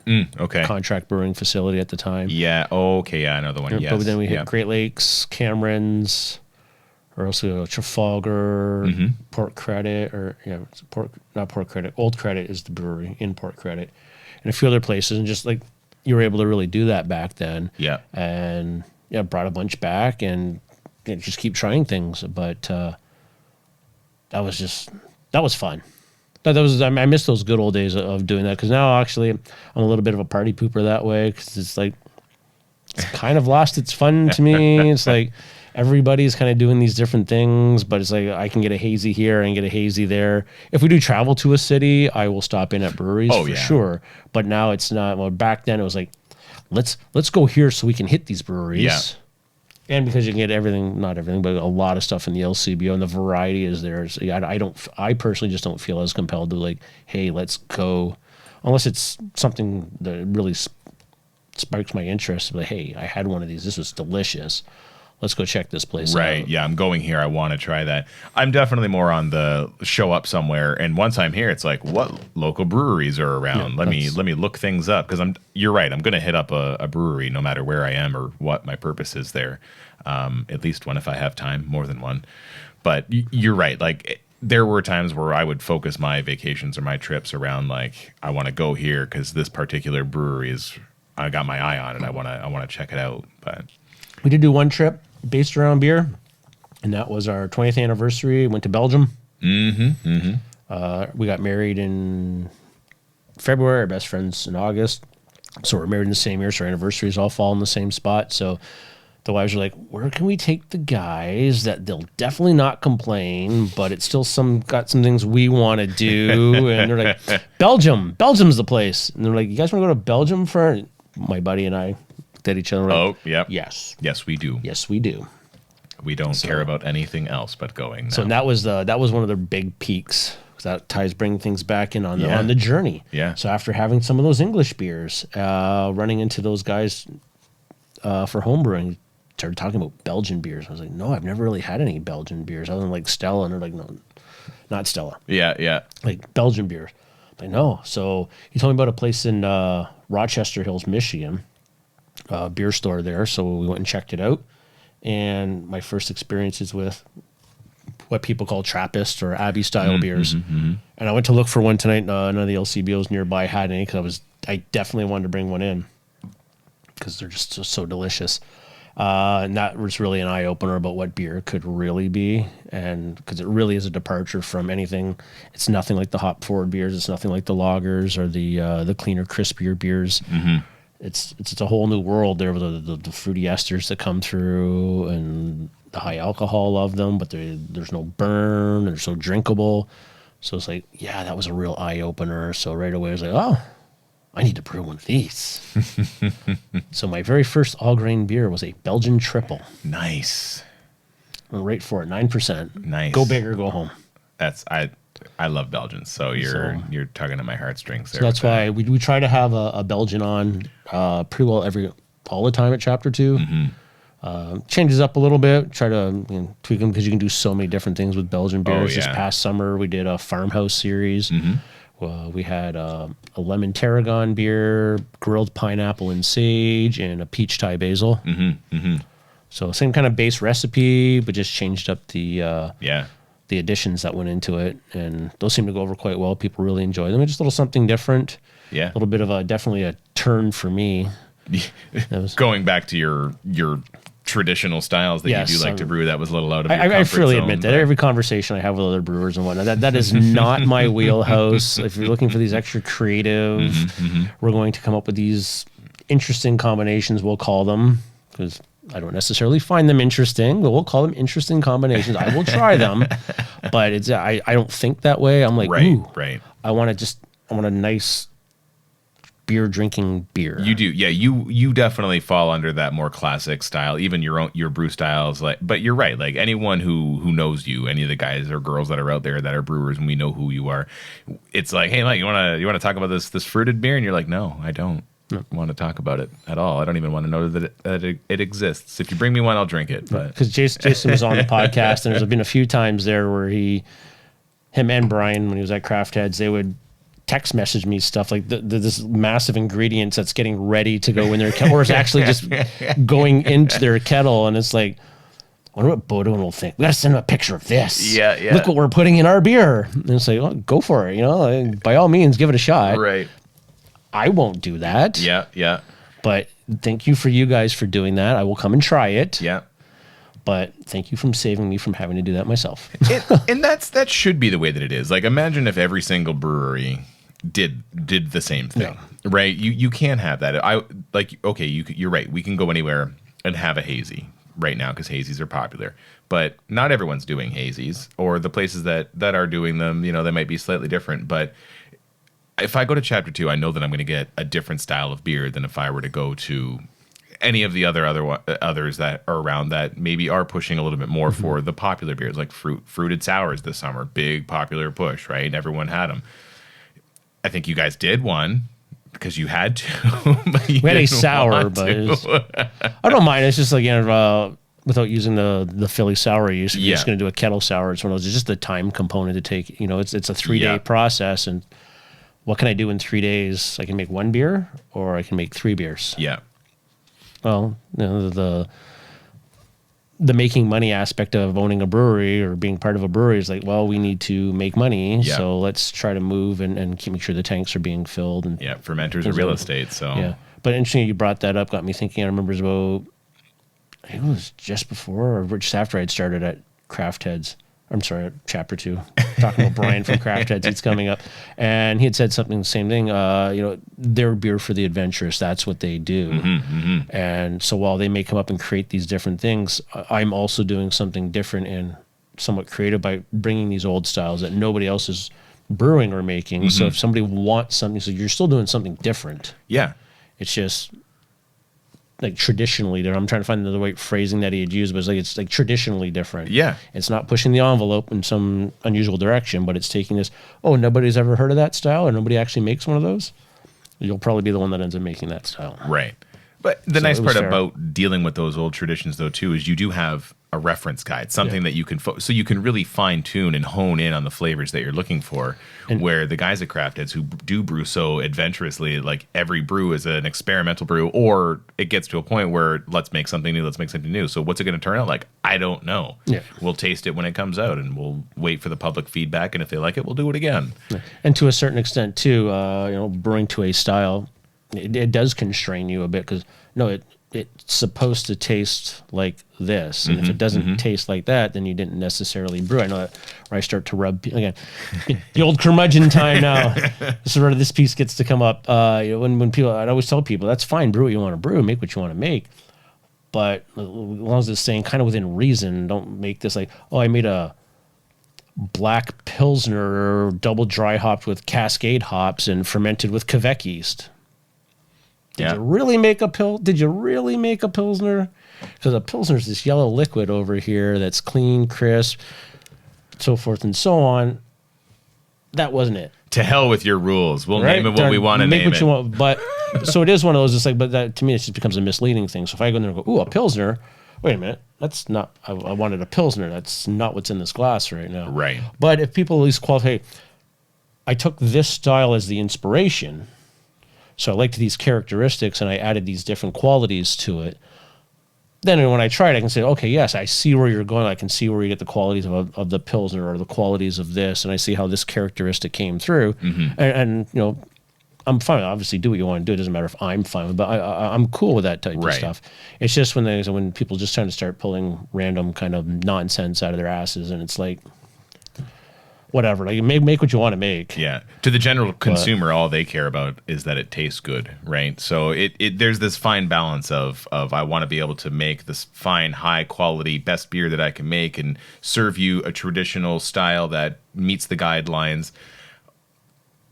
contract brewing facility at the time. Yeah. Okay. Yeah, I know the one. Yes. But then we hit Great Lakes, Cameron's, or also Trafalgar, Port Credit, not Port Credit. Old Credit is the brewery in Port Credit, and a few other places. And just like you were able to really do that back then. Yeah. And brought a bunch back and just keep trying things. But that was fun. I miss those good old days of doing that, because now actually I'm a little bit of a party pooper that way, because it's like it's kind of lost its fun to me. It's like everybody's kind of doing these different things, but it's like I can get a hazy here and get a hazy there. If we do travel to a city, I will stop in at breweries for sure. But now it's not. Well, back then it was like let's go here so we can hit these breweries. Yeah. And because you can get everything, not everything, but a lot of stuff in the LCBO, and the variety is there. So I personally just don't feel as compelled to like, hey, let's go, unless it's something that really sparks my interest. Like, hey, I had one of these. This was delicious. Let's go check this place out. Right. Yeah, I'm going here. I want to try that. I'm definitely more on the show up somewhere, and once I'm here, it's like, what local breweries are around? Let me look things up, because you're right. I'm going to hit up a brewery no matter where I am or what my purpose is there. At least one if I have time, more than one. But you're right. Like there were times where I would focus my vacations or my trips around like, I want to go here because this particular brewery I got my eye on it. I want to check it out. But we did do one trip based around beer, and that was our 20th anniversary. Went to Belgium. We got married in February. Our best friends in August. So we're married in the same year. So our anniversaries all fall in the same spot. So the wives are like, where can we take the guys that they'll definitely not complain, but it's still got some things we want to do. And they're like, Belgium's the place. And they're like, you guys want to go to Belgium for? My buddy and I looked at each other. Oh, yeah. Yes. Yes, we do. Yes, we do. We don't care about anything else but going. So that was one of the big peaks. That ties bring things back in on the journey. Yeah. So after having some of those English beers, running into those guys for homebrewing, started talking about Belgian beers. I was like, no, I've never really had any Belgian beers other than like Stella. And they're like, no, not Stella. Yeah, yeah. Like Belgian beers. I'm like, no. So he told me about a place in Rochester Hills, Michigan, beer store there. So we went and checked it out. And my first experiences with what people call Trappist or Abbey style beers. And I went to look for one tonight. None of the LCBOs nearby had any, because I definitely wanted to bring one in because they're just so delicious. And that was really an eye opener about what beer could really be, and because it really is a departure from anything. It's nothing like the hop forward beers. It's nothing like the lagers or the cleaner, crispier beers. It's a whole new world there with the fruity esters that come through and the high alcohol of them, but there's no burn. They're so drinkable. So it's like, yeah, that was a real eye opener. So right away I was like, oh, I need to brew one of these. So my very first all grain beer was a Belgian triple. Nice. I'll rate for it, 9%. Nice. Go big or go home. I love Belgians, so you're tugging at my heartstrings there. So that's why we try to have a Belgian on pretty well all the time at Chapter 2. Changes up a little bit. Try to tweak them, because you can do so many different things with Belgian beers. This past summer we did a farmhouse series. We had a lemon tarragon beer, grilled pineapple and sage, and a peach Thai basil. So same kind of base recipe, but just changed up the additions that went into it, and those seem to go over quite well. People really enjoy them. It's just a little something different. Yeah, a little bit of definitely a turn for me. Going back to your traditional styles that you do like to brew, that was a little out of your comfort I freely zone, admit that every conversation I have with other brewers and whatnot, that is not my wheelhouse. If you're looking for these extra creative, we're going to come up with these interesting combinations, we'll call them, because I don't necessarily find them interesting, but we'll call them interesting combinations. I will try them, but I don't think that way. I'm like, right. I want a nice beer drinking beer. You do, yeah. You definitely fall under that more classic style, even your brew styles. But you're right. Like anyone who knows you, any of the guys or girls that are out there that are brewers, and we know who you are, it's like, hey, Mike, you want to talk about this fruited beer? And you're like, no, I don't want to talk about it at all. I don't even want to know that it exists. If you bring me one, I'll drink it. But because Jason was on the podcast, and there's been a few times there where he him and Brian, when he was at Craft Heads, they would text message me stuff like this massive ingredients that's getting ready to go in their kettle, or it's actually just going into their kettle. And it's like, I wonder what Beaudoin will think. We got to send him a picture of this. Yeah, yeah. Look what we're putting in our beer. And it's like, well, go for it. You know, like, by all means, give it a shot. Right. I won't do that. Yeah, yeah. But thank you for you guys for doing that. I will come and try it. Yeah. But thank you for saving me from having to do that myself. And that should be the way that it is. Like, imagine if every single brewery did the same thing, right? You can't have that. Okay, you're right. We can go anywhere and have a hazy right now because hazies are popular, but not everyone's doing hazies, or the places that are doing them, you know, they might be slightly different. But if I go to Chapter 2, I know that I'm going to get a different style of beer than if I were to go to any of the others that are around that maybe are pushing a little bit more for the popular beers, like fruited sours this summer. Big popular push, right? Everyone had them. I think you guys did one because you had to. We had a sour, but I don't mind. It's just like, you know, without using the Philly sour use, if you're just going to do a kettle sour, it's one of those. It's just the time component to take. You know, it's a 3-day process, and what can I do in 3 days? I can make one beer, or I can make 3 beers. Yeah. Well, you know, the making money aspect of owning a brewery or being part of a brewery is like, well, we need to make money, so let's try to move and make sure the tanks are being filled. And fermenters are real estate. So but interesting you brought that up. Got me thinking. I remember it was just before or just after I'd started at Craft Heads. I'm sorry, at Chapter 2. Talking about Brian from Craft Heads, he's coming up, and he had said something the same thing. You know, they're beer for the adventurous. That's what they do. And so while they may come up and create these different things, I'm also doing something different and somewhat creative by bringing these old styles that nobody else is brewing or making. So if somebody wants something, so you're still doing something different. Yeah, it's just like traditionally there. I'm trying to find the right phrasing that he had used, but it's like traditionally different. Yeah. It's not pushing the envelope in some unusual direction, but it's taking this, nobody's ever heard of that style or nobody actually makes one of those. You'll probably be the one that ends up making that style. Right. But the nice part about dealing with those old traditions, though, too, is you do have a reference guide, something that you can so you can really fine tune and hone in on the flavors that you're looking for. And where the guys at Craft Heads who do brew so adventurously, like every brew is an experimental brew, or it gets to a point where let's make something new. So what's it going to turn out like? I don't know. Yeah. We'll taste it when it comes out, and we'll wait for the public feedback. And if they like it, we'll do it again. Yeah. And to a certain extent, too, brewing to a style, it does constrain you a bit because it's supposed to taste like this, and if it doesn't taste like that, then you didn't necessarily brew. I know that where I start to rub again, the old curmudgeon time now. This is where this piece gets to come up. When people, I'd always tell people that's fine, brew what you want to brew, make what you want to make, but as long as it's staying kind of within reason, don't make this like, I made a black pilsner double dry hopped with Cascade hops and fermented with Quebec yeast. Did you really make a pilsner? Because a pilsner is this yellow liquid over here that's clean, crisp, so forth and so on. That wasn't it. To hell with your rules. We'll name it what we want to name it. Make what you want. But so it is one of those. It's like, but that to me, it just becomes a misleading thing. So if I go in there and go, a pilsner. Wait a minute, that's not. I wanted a pilsner. That's not what's in this glass right now. Right. But if people at least qualify, I took this style as the inspiration. So I liked these characteristics, and I added these different qualities to it. Then when I try it, I can say, okay, yes, I see where you're going. I can see where you get the qualities of the Pilsner or the qualities of this, and I see how this characteristic came through. And I'm fine. Obviously, do what you want to do. It doesn't matter if I'm fine with it, but I'm cool with that type of stuff. It's just when people just trying to start pulling random kind of nonsense out of their asses, and it's like, whatever, like make what you want to make. Yeah. To the general consumer, all they care about is that it tastes good, right? So there's this fine balance of I want to be able to make this fine, high quality, best beer that I can make and serve you a traditional style that meets the guidelines.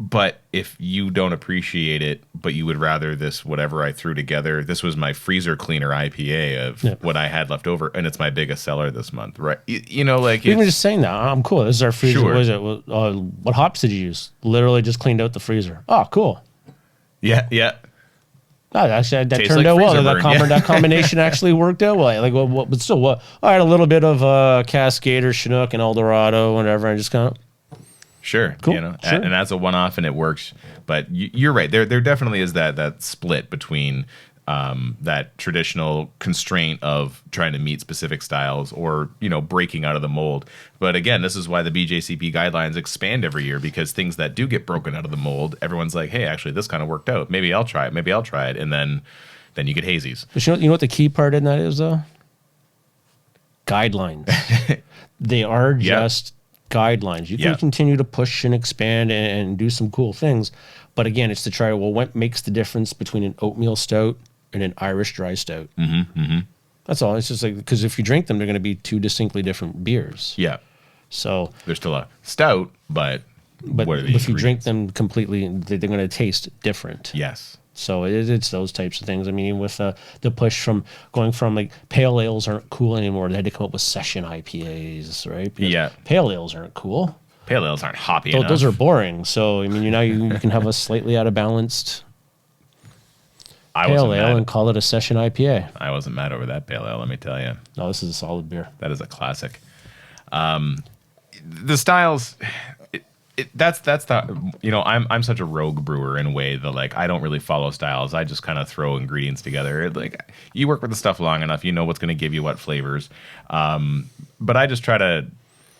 But if you don't appreciate it, but you would rather this whatever I threw together, this was my freezer cleaner IPA of what I had left over, and it's my biggest seller this month, right? Like even just saying that, I'm cool. This is our freezer. Sure. What is it? What hops did you use? Literally just cleaned out the freezer. Oh, cool. Yeah. Oh, actually, that turned out well. That combination actually worked out well. But still, I had a little bit of Cascade or Chinook and Eldorado, whatever. I just kind of Sure, Cool, you know, sure. and that's a one-off, and it works. But you're right. There definitely is that split between that traditional constraint of trying to meet specific styles, or breaking out of the mold. But again, this is why the BJCP guidelines expand every year, because things that do get broken out of the mold, everyone's like, hey, actually, this kind of worked out. Maybe I'll try it. Maybe I'll try it, and then you get hazies. But you know what the key part in that is, though? Guidelines. They are just guidelines. You can continue to push and expand and do some cool things. But again, it's to try, well, what makes the difference between an oatmeal stout and an Irish dry stout? That's all. It's just like, because if you drink them, they're going to be two distinctly different beers. Yeah. So They're still a stout, but what are the if you drink ingredients? them completely, they're going to taste different. Yes. So it's those types of things. I mean, with the push from going from like pale ales aren't cool anymore. They had to come up with session IPAs, right? Because Yeah. pale ales aren't cool. Pale ales aren't hoppy enough. Those are boring. So I mean, you can have a slightly out of balanced pale ale and call it a session IPA. I wasn't mad over that pale ale, let me tell you. No, this is a solid beer. That is a classic. The styles, that's the I'm such a rogue brewer in a way that, like, I don't really follow styles. I just kind of throw ingredients together. Like, you work with the stuff long enough, you know what's going to give you what flavors. But I just try to,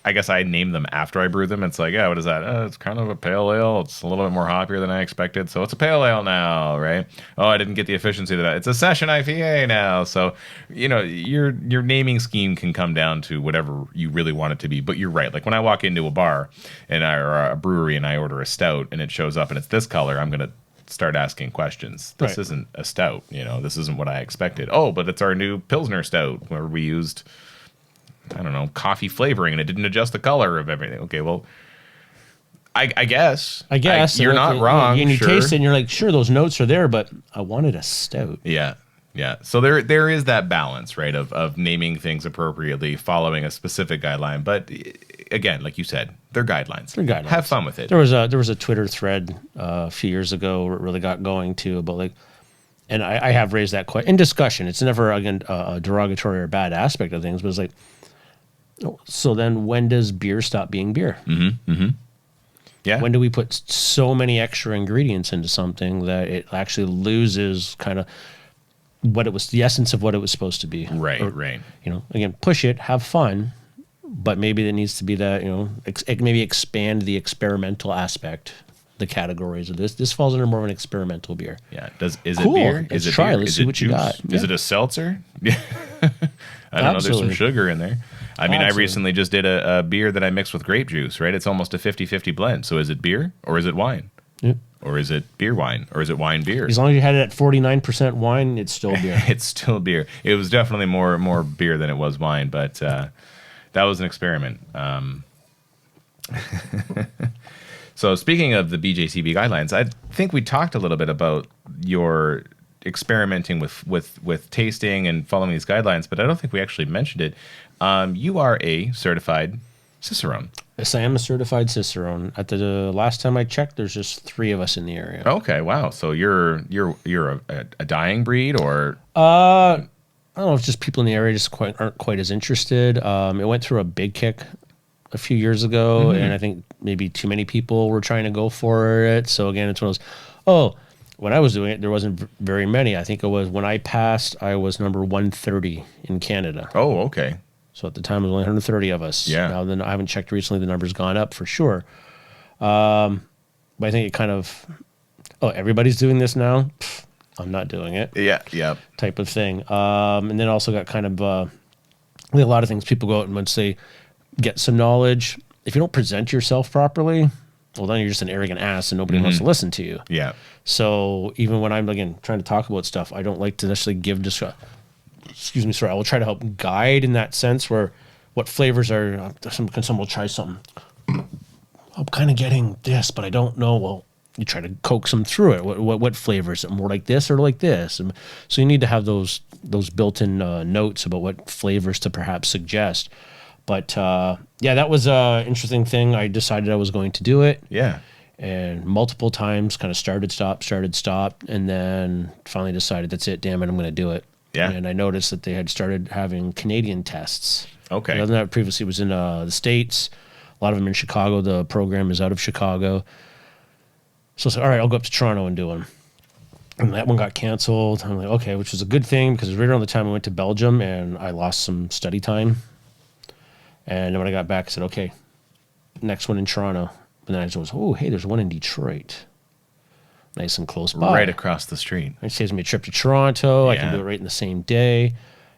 I guess I name them after I brew them. It's like, yeah, what is that? It's kind of a pale ale. It's a little bit more hoppier than I expected, so it's a pale ale now, right? Oh, I didn't get the efficiency that it's a session IPA now. So, your naming scheme can come down to whatever you really want it to be. But you're right. Like, when I walk into a bar or a brewery and I order a stout and it shows up and it's this color, I'm gonna start asking questions. This isn't a stout. This isn't what I expected. Oh, but it's our new Pilsner stout where we used, I don't know, coffee flavoring, and it didn't adjust the color of everything. Okay, well, I guess you're not wrong. And you sure. taste it, and you're like, sure, those notes are there, but I wanted a stout. Yeah. So there is that balance, right, of naming things appropriately, following a specific guideline. But again, like you said, they're guidelines. Have fun with it. There was a Twitter thread a few years ago where it really got going too about, like, and I have raised that in discussion. It's never, again, a derogatory or bad aspect of things, but it's like, so then when does beer stop being beer? Yeah. When do we put so many extra ingredients into something that it actually loses kind of the essence of what it was supposed to be? Right, right. Again, push it, have fun, but maybe there needs to be that, maybe expand the experimental aspect, the categories of this. This falls under more of an experimental beer. Yeah. Is Cool. it beer? Let's Is it try. beer? Let's Is see it what juice? you got. Is Yeah. it a seltzer? I don't know. There's some Absolutely. sugar in there. I mean, Absolutely. I recently just did a beer that I mixed with grape juice, right? It's almost a 50-50 blend. So is it beer or is it wine? Yeah. Or is it beer wine? Or is it wine beer? As long as you had it at 49% wine, it's still beer. It's still beer. It was definitely more beer than it was wine, but that was an experiment. So speaking of the BJCP guidelines, I think we talked a little bit about your experimenting with tasting and following these guidelines, but I don't think we actually mentioned it. You are a certified Cicerone. Yes, I am a certified Cicerone. At the last time I checked, there's just 3 of us in the area. Okay, wow. So you're a dying breed, or I don't know if just people in the area just aren't quite as interested. It went through a big kick a few years ago, and I think maybe too many people were trying to go for it. So again, it's one of those, when I was doing it, there wasn't very many. I think it was, when I passed, I was number 130 in Canada. Oh, okay. So at the time, it was only 130 of us. Yeah. Now, then I haven't checked recently. The number's gone up for sure. But I think it kind of, everybody's doing this now. Pfft, I'm not doing it. Yeah. Type of thing. And then also got kind of, a lot of things people go out and once they get some knowledge, if you don't present yourself properly, well, then you're just an arrogant ass and nobody wants to listen to you. Yeah. So even when I'm, again, trying to talk about stuff, I don't like to necessarily give I will try to help guide in that sense, where what flavors are, someone will try something. I'm kind of getting this, but I don't know. Well, you try to coax them through it. What flavors? Is it more like this or like this? And so you need to have those built-in notes about what flavors to perhaps suggest. But that was an interesting thing. I decided I was going to do it. Yeah. And multiple times kind of started, stop, and then finally decided, that's it, damn it, I'm going to do it. Yeah. And I noticed that they had started having Canadian tests. Okay. Other than that, previously it was in the States. A lot of them in Chicago. The program is out of Chicago. So I said, all right, I'll go up to Toronto and do one. And that one got canceled. I'm like, okay, which was a good thing because it was right around the time I went to Belgium and I lost some study time. And then when I got back, I said, okay, next one in Toronto. And then I just was, oh, hey, there's one in Detroit. Nice and close by. Right across the street. It saves me a trip to Toronto. Yeah. I can do it right in the same day.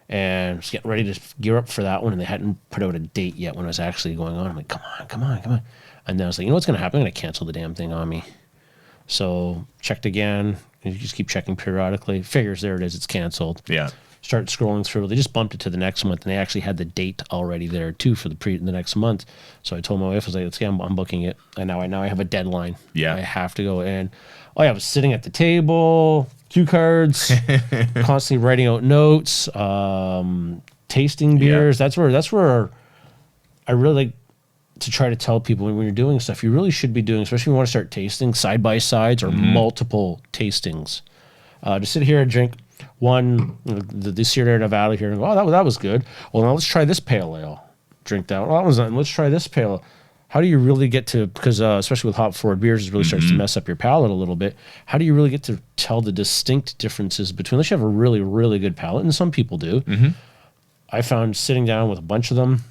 And I was getting ready to gear up for that one, and they hadn't put out a date yet when it was actually going on. I'm like, come on. And then I was like, you know what's going to happen? I'm going to cancel the damn thing on me. So checked again. You just keep checking periodically. Figures, there it is. It's canceled. Yeah. Start scrolling through. They just bumped it to the next month, and they actually had the date already there too for the next month. So I told my wife, I was like, "Okay, I'm booking it." And now I have a deadline. Yeah. I have to go in. Oh yeah, I was sitting at the table, cue cards, constantly writing out notes, tasting beers. Yeah. That's where I really like to try to tell people when you're doing stuff, you really should be doing, especially when you want to start tasting side by sides or multiple tastings. To sit here and drink one, this year in Nevada here, and go, oh, that was good. Well, now let's try this pale ale. Drink that. Well, that was not. Let's try this pale ale. How do you really get to, because especially with hop forward beers, it really starts to mess up your palate a little bit. How do you really get to tell the distinct differences between, unless you have a really, really good palate, and some people do. I found sitting down with a bunch of them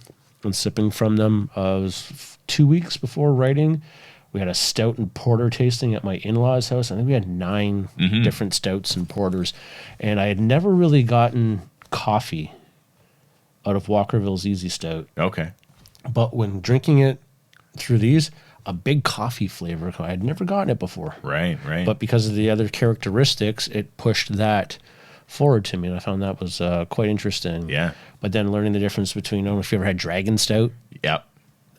and sipping from them, it was 2 weeks before writing. We had a stout and porter tasting at my in-laws' house. I think we had 9 different stouts and porters. And I had never really gotten coffee out of Walkerville's Easy Stout. Okay. But when drinking it through these, a big coffee flavor. I had never gotten it before. Right. But because of the other characteristics, it pushed that forward to me. And I found that was quite interesting. Yeah. But then learning the difference between, I don't know if you ever had Dragon Stout. Yep.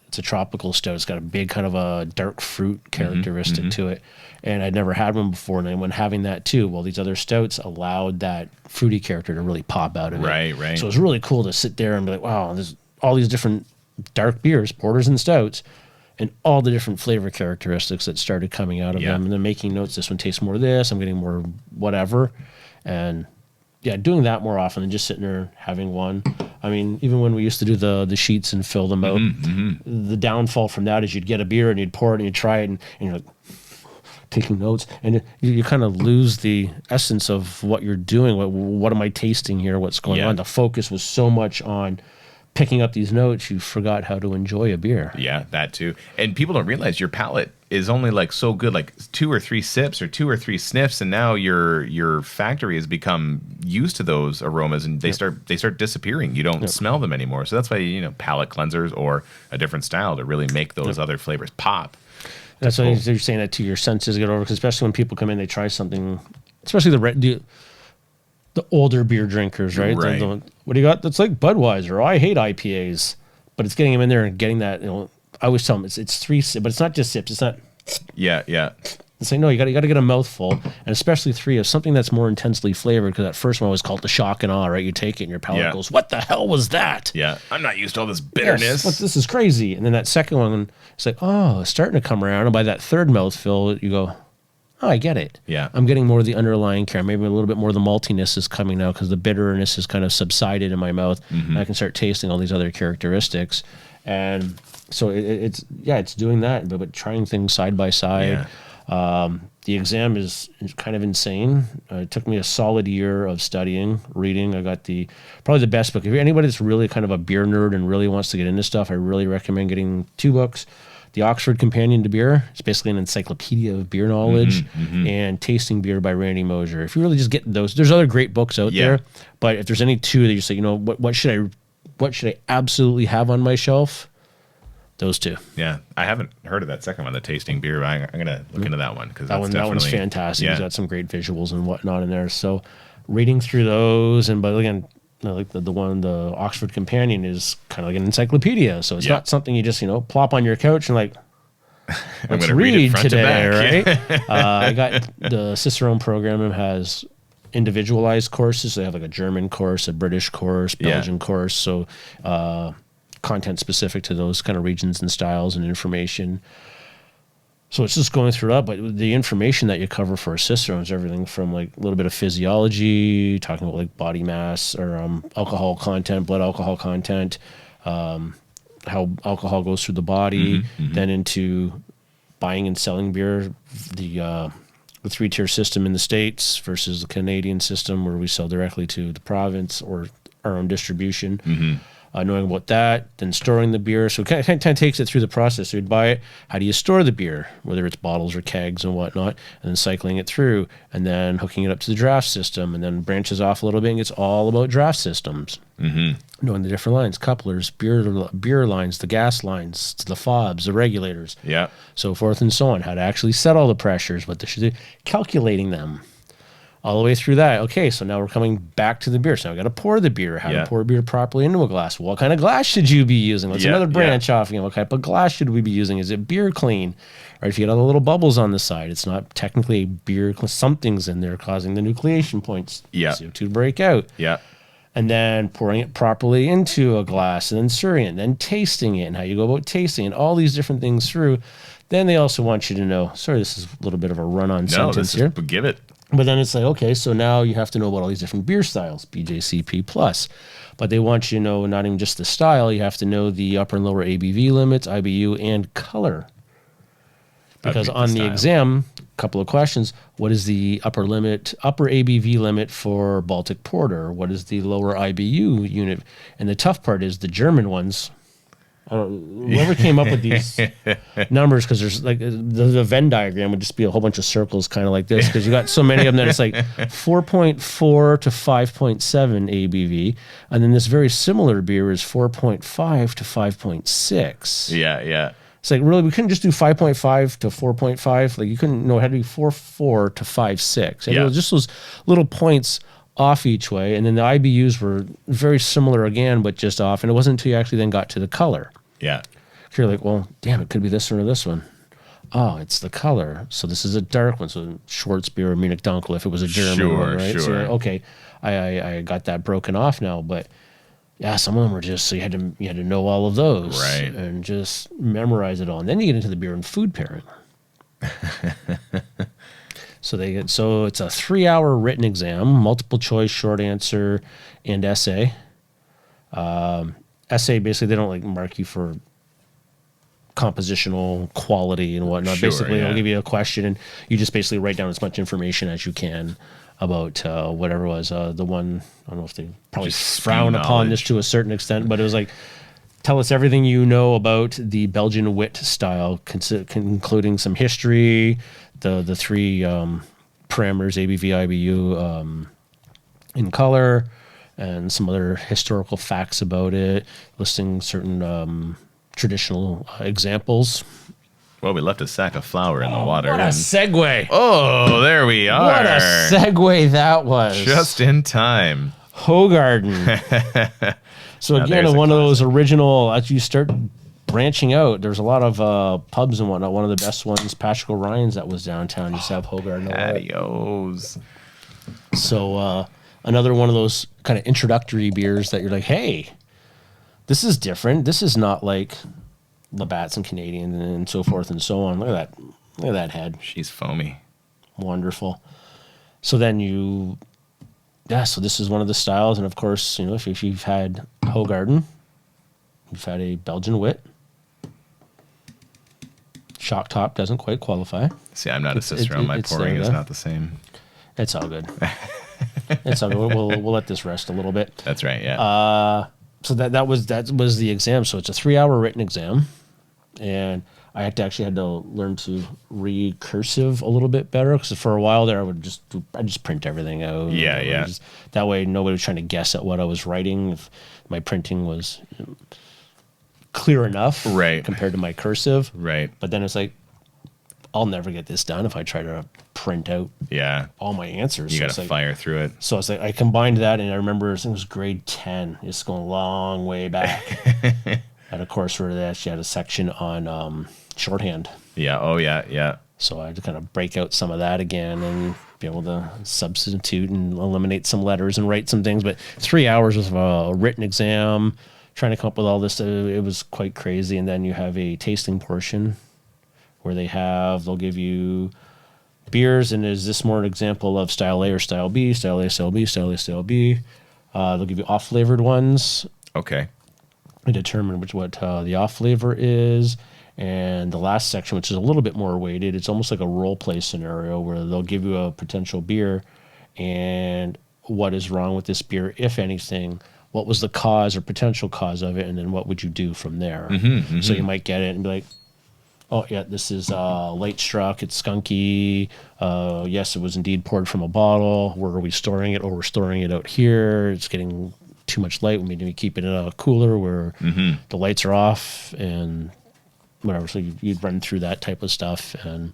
It's a tropical stout. It's got a big kind of a dark fruit characteristic to it. And I'd never had one before. And then when having that too, well, these other stouts allowed that fruity character to really pop out of it. Right. So it was really cool to sit there and be like, wow, there's all these different dark beers, porters and stouts, and all the different flavor characteristics that started coming out of them. And then making notes, this one tastes more of this, I'm getting more whatever. And yeah, doing that more often than just sitting there having one. I mean, even when we used to do the sheets and fill them out, the downfall from that is you'd get a beer and you'd pour it and you'd try it and you're like taking notes, and you kind of lose the essence of what you're doing. What am I tasting here? What's going on? The focus was so much on picking up these notes, you forgot how to enjoy a beer. Yeah, that too. And people don't realize your palate is only like so good, like 2 or 3 sips or 2 or 3 sniffs, and now your factory has become used to those aromas, and they start disappearing. You don't smell them anymore. So that's why palate cleansers or a different style to really make those other flavors pop. That's why you're saying that to your senses get over, because especially when people come in, they try something, especially the older beer drinkers, right? Right. What do you got? That's like Budweiser. Oh, I hate IPAs, but it's getting them in there and getting that. I always tell them it's 3 sips, but it's not just sips. It's not. Yeah. It's like, no, you got to get a mouthful, and especially 3 of something that's more intensely flavored, because that first one was called the shock and awe, right? You take it and your palate goes, what the hell was that? Yeah, I'm not used to all this bitterness. Yes, this is crazy. And then that second one, it's like, oh, it's starting to come around. And by that third mouthful, you go, oh, I get it. Yeah. I'm getting more of the underlying care. Maybe a little bit more of the maltiness is coming now because the bitterness has kind of subsided in my mouth. And I can start tasting all these other characteristics. And so it's doing that, but trying things side by side. The exam is kind of insane. It took me a solid year of studying, reading. I got probably the best book. If you're anybody that's really kind of a beer nerd and really wants to get into stuff, I really recommend getting 2 books. The Oxford Companion to Beer. It's basically an encyclopedia of beer knowledge, and Tasting Beer by Randy Mosher. If you really just get those, there's other great books out there, but if there's any 2 that you say, what should I absolutely have on my shelf? Those 2. Yeah, I haven't heard of that second one, the Tasting Beer. I'm gonna look into that one, because that one's fantastic. It's got some great visuals and whatnot in there. So reading through those, but again, like the Oxford Companion is kind of like an encyclopedia. So it's not something you just plop on your couch and like, let's read front today, right? I got the Cicerone program has individualized courses. They have like a German course, a British course, Belgian course. So content specific to those kind of regions and styles and information. So it's just going through that, but the information that you cover for a Cicerone is everything from like a little bit of physiology, talking about like body mass or alcohol content, blood alcohol content, how alcohol goes through the body, then into buying and selling beer, the 3-tier system in the States versus the Canadian system where we sell directly to the province or our own distribution. Knowing about that, then storing the beer. So it kind of takes it through the process. So you'd buy it. How do you store the beer, whether it's bottles or kegs and whatnot, and then cycling it through, and then hooking it up to the draft system, and then branches off a little bit and gets all about draft systems. Knowing the different lines, couplers, beer lines, the gas lines, the fobs, the regulators, so forth and so on. How to actually set all the pressures, what they should do, calculating them. All the way through that. Okay, so now we're coming back to the beer. So now we got to pour the beer. How to pour beer properly into a glass. What kind of glass should you be using? That's another branch off. What type of glass should we be using? Is it beer clean? Or if you get all the little bubbles on the side, it's not technically beer. Something's in there causing the nucleation points CO2 to break out. And then pouring it properly into a glass, and then serving it, and then tasting it, and how you go about tasting it, all these different things through. Then they also want you to know, sorry, this is a little bit of a run-on sentence here. Give it. But then it's like, okay, so now you have to know about all these different beer styles, BJCP plus. But they want you to know not even just the style, you have to know the upper and lower ABV limits, IBU, and color. Because on the exam, a couple of questions. What is the upper ABV limit for Baltic Porter? What is the lower IBU unit? And the tough part is the German ones. Whoever came up with these numbers, because there's like the Venn diagram would just be a whole bunch of circles kind of like this, because you got so many of them that it's like 4.4 to 5.7 ABV, and then this very similar beer is 4.5 to 5.6. It's like, really, we couldn't just do 5.5 to 4.5. Like, you couldn't know, it had to be 4.4 to 5.6. And it was just those little points off each way, and then the IBUs were very similar again, but just off. And it wasn't until you actually then got to the color. So you're like, well, damn, it could be this one or this one. Oh, it's the color. So this is a dark one. So Schwarz beer or Munich Dunkel, if it was a German one, right? So okay, I got that broken off now. But yeah, some of them were just, so you had to know all of those, and just memorize it all. And then you get into the beer and food pairing. So it's a 3-hour written exam, multiple choice, short answer, and essay. Essay, basically, they don't like mark you for compositional quality and whatnot. Basically, they'll give you a question, and you just basically write down as much information as you can about whatever it was. The one, I don't know if they probably just frown upon this to a certain extent, but it was like, tell us everything you know about the Belgian wit style, including some history, the three parameters, ABV, IBU, in color, and some other historical facts about it, listing certain traditional examples. Well, we left a sack of flour in the water. What a segue. Oh, there we are. What a segue that was. Just in time. Hoegaarden. So again, one of those original, as you start branching out, there's a lot of pubs and whatnot. One of the best ones, Patrick O'Ryan's, that was downtown, used to have Hoegaarden. Patios. So another one of those kind of introductory beers that you're like, hey, this is different. This is not like Labatt's and Canadian and so forth and so on. Look at that. Look at that head. She's foamy. Wonderful. So then so this is one of the styles. And of course, if you've had Hoegaarden, you've had a Belgian wit. Shock top doesn't quite qualify. See, I'm not a sister on my pouring is not the same. It's all good. It's all good. We'll let this rest a little bit. That's right, yeah. So that was the exam. So it's a 3-hour written exam, and I actually had to learn to recursive a little bit better, because for a while there I just print everything out. Yeah. That way nobody was trying to guess at what I was writing. If my printing was clear enough, compared to my cursive, But then it's like, I'll never get this done if I try to print out all my answers. You got to fire through it. So it's like I combined that, and I remember I think it was grade 10. It's going a long way back. At a course where they actually had a section on shorthand. Yeah. So I had to kind of break out some of that again and be able to substitute and eliminate some letters and write some things. But 3 hours of a written exam, trying to come up with all this, it was quite crazy. And then you have a tasting portion where they'll give you beers, and is this more an example of style A or style B, style A, style B, style A, style B. They'll give you off-flavored ones. Okay. and determine what the off flavor is. And the last section, which is a little bit more weighted, it's almost like a role play scenario where they'll give you a potential beer and what is wrong with this beer, if anything, what was the cause or potential cause of it, and then what would you do from there. So you might get it and be like, oh, yeah, this is light struck, it's skunky. Yes, it was indeed poured from a bottle. Where are we storing it? Oh, we're storing it out here. It's getting too much light. We need to keep it in a cooler where the lights are off and whatever. So you'd run through that type of stuff and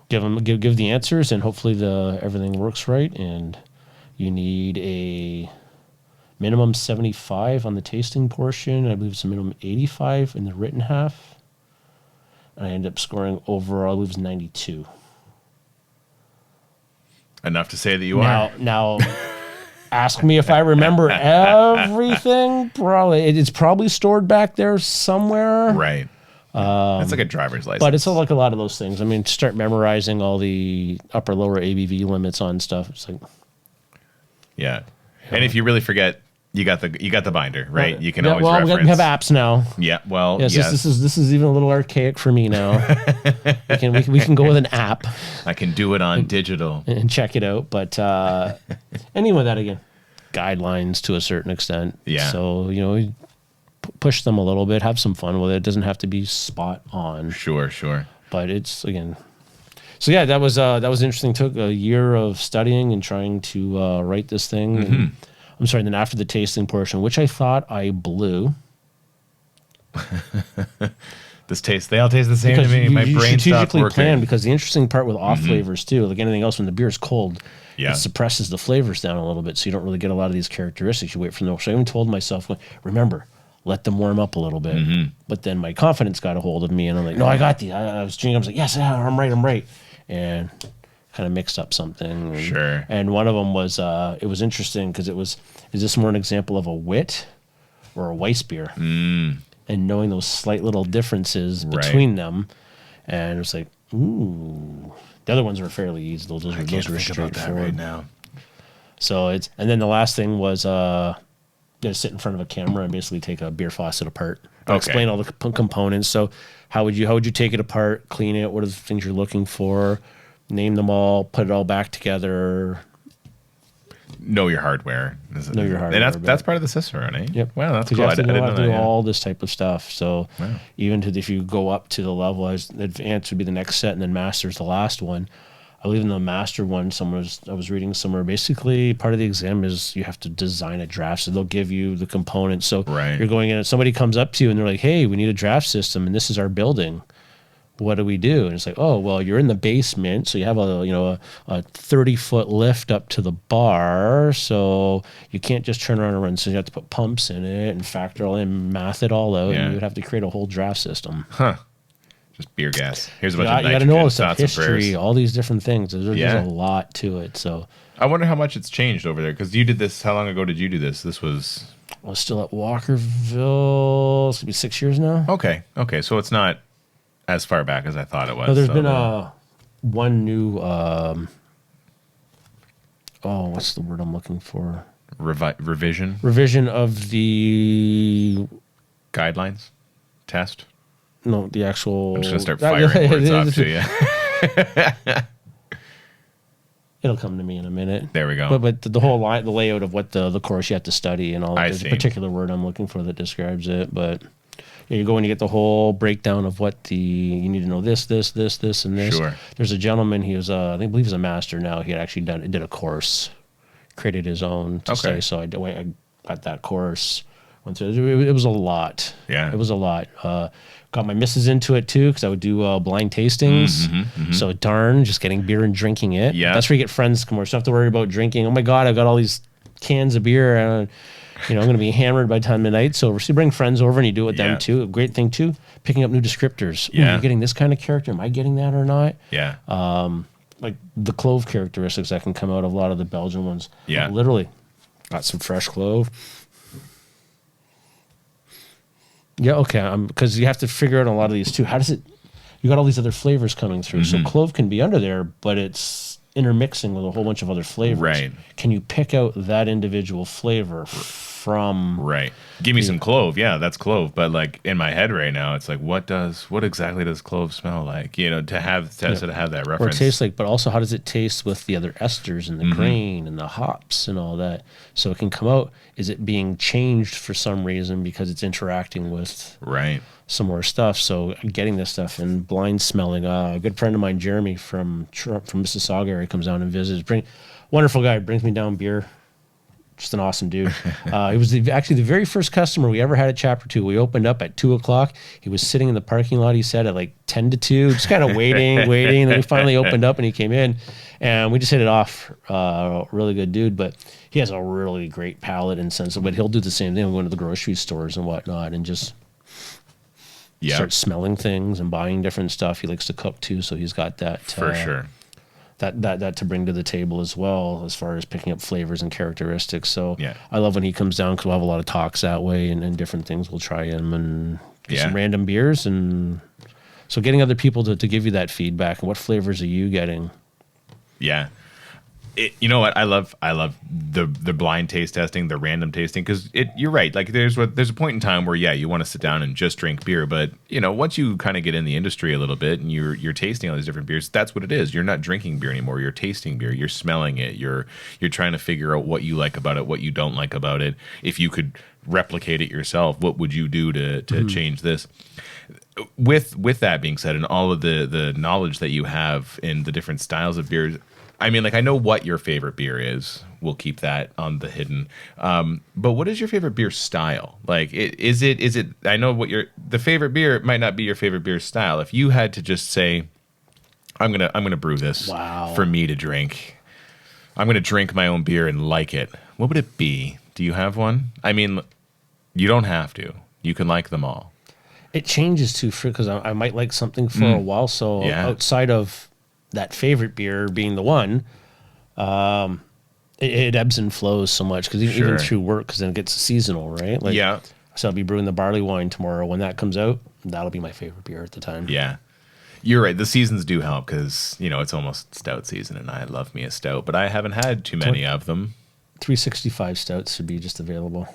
give the answers, and hopefully everything works right. And you need a minimum 75 on the tasting portion. I believe it's a minimum 85 in the written half. And I ended up scoring overall, I believe it was 92. Enough to say that you are. Now, ask me if I remember everything. Probably it's probably stored back there somewhere. Right. That's like a driver's license. But it's like a lot of those things. I mean, start memorizing all the upper lower ABV limits on stuff. It's like, yeah. And if you really forget, you got the binder, right? You can always we reference. have apps now. Yeah. Well, yes. This is even a little archaic for me now. we can go with an app. I can do it on digital and check it out. But anyway, that again, guidelines to a certain extent. Yeah. So push them a little bit, have some fun with it. It doesn't have to be spot on. Sure. But it's again. So yeah, that was interesting. Took a year of studying and trying to write this thing. And, I'm sorry. Then after the tasting portion, which I thought I blew. They all taste the same because to me. My brain stopped working. Plan, because the interesting part with off flavors too, like anything else, when the beer is cold, it suppresses the flavors down a little bit, so you don't really get a lot of these characteristics. You wait for them. So I even told myself, remember, let them warm up a little bit. But then my confidence got a hold of me, and I'm like, no, I got these. I was drinking. I was like, yes, I'm right. And kind of mixed up something. Sure. And one of them was, it was interesting because is this more an example of a wit or a Weiss beer? And knowing those slight little differences between them. And it was like, ooh. The other ones were fairly easy. Those were straightforward. That right now. So and then the last thing was sit in front of a camera and basically take a beer faucet apart. Explain all the components. So how would you take it apart, clean it? What are the things you're looking for? Name them all, put it all back together. Know your hardware. Know your hardware. And that's part of the Cicerone, eh? Yep. Wow, that's cool. You have to do all this type of stuff. So wow. Even if you go up to the level as advanced would be the next set, and then master's the last one. I believe in the master one, I was reading somewhere, basically part of the exam is you have to design a draft. So they'll give you the components. So you're going in and somebody comes up to you and they're like, hey, we need a draft system and this is our building. What do we do? And it's like, oh, well, you're in the basement, so you have a 30-foot lift up to the bar, so you can't just turn around and run. So you have to put pumps in it and factor all in, math it all out, and you would have to create a whole draft system. Huh. Just beer gas. Here's a bunch of nitrogen. You got to know all this stuff, history, all these different things. There's a lot to it. So I wonder how much it's changed over there, because you did this. How long ago did you do this? This was... I was still at Walkerville. It's going to be 6 years now. Okay. So it's not as far back as I thought it was. No, there's been one new what's the word I'm looking for? Revision of the guidelines test. No, the actual. I'm just gonna start firing words off to you. It'll come to me in a minute. There we go. But the whole the layout of what the course you have to study and all. There's a particular word I'm looking for that describes it, but. You go and you get the whole breakdown of what you need to know this, and this. Sure. There's a gentleman, he was, I believe he's a master now. He had actually did a course, created his own to say. So I got that course. Went through. It was a lot. Yeah. It was a lot. Got my missus into it too, because I would do blind tastings. So just getting beer and drinking it. Yeah. That's where you get friends to come over. So you don't have to worry about drinking. Oh my God, I've got all these cans of beer. I'm going to be hammered by the time midnight. So you bring friends over and you do it with them too. A great thing too, picking up new descriptors. Yeah. You're getting this kind of character. Am I getting that or not? Yeah. Like the clove characteristics that can come out of a lot of the Belgian ones. Yeah. Literally. Got some fresh clove. Yeah, okay. Because you have to figure out a lot of these too. You got all these other flavors coming through. So clove can be under there, but it's intermixing with a whole bunch of other flavors. Right. Can you pick out that individual flavor from Right. Give me some clove. Yeah, that's clove. But like in my head right now, it's like, what exactly does clove smell like? You know, to sort of have that or reference. taste like, but also how does it taste with the other esters and the grain and the hops and all that? So it can come out. Is it being changed for some reason because it's interacting with Right. some more stuff? So getting this stuff and blind smelling. A good friend of mine, Jeremy from Mississauga area, comes down and visits. Wonderful guy, brings me down beer. Just an awesome dude. He was actually the very first customer we ever had at Chapter 2. We opened up at 2 o'clock. He was sitting in the parking lot, he said, at like 10 to 2, just kind of waiting. And then we finally opened up and he came in and we just hit it off. Really good dude, but he has a really great palate and sense of it. He'll do the same thing. We'll go into the grocery stores and whatnot and just start smelling things and buying different stuff. He likes to cook too, so he's got that. For sure. That to bring to the table as well, as far as picking up flavors and characteristics. So yeah. I love when he comes down because we'll have a lot of talks that way and different things. We'll try him and get some random beers. And so getting other people to give you that feedback and what flavors are you getting? Yeah. You know what? I love the blind taste testing, the random tasting, because you're right. Like there's a point in time where you want to sit down and just drink beer, but once you kind of get in the industry a little bit and you're tasting all these different beers, that's what it is. You're not drinking beer anymore. You're tasting beer. You're smelling it. You're trying to figure out what you like about it, what you don't like about it. If you could replicate it yourself, what would you do to change this? With that being said, and all of the knowledge that you have in the different styles of beers, I mean, like, I know what your favorite beer is. We'll keep that on the hidden. But what is your favorite beer style? Like, is it? I know what the favorite beer might not be your favorite beer style. If you had to just say, I'm gonna brew this for me to drink. I'm gonna drink my own beer and like it. What would it be? Do you have one? I mean, you don't have to. You can like them all. It changes too, because I might like something for a while. So outside of that favorite beer being the one, it ebbs and flows so much because even through work, because then it gets seasonal, right? Like, so I'll be brewing the barley wine tomorrow. When that comes out, that'll be my favorite beer at the time. Yeah, you're right. The seasons do help because it's almost stout season, and I love me a stout, but I haven't had too many of them. 365 stouts should be just available.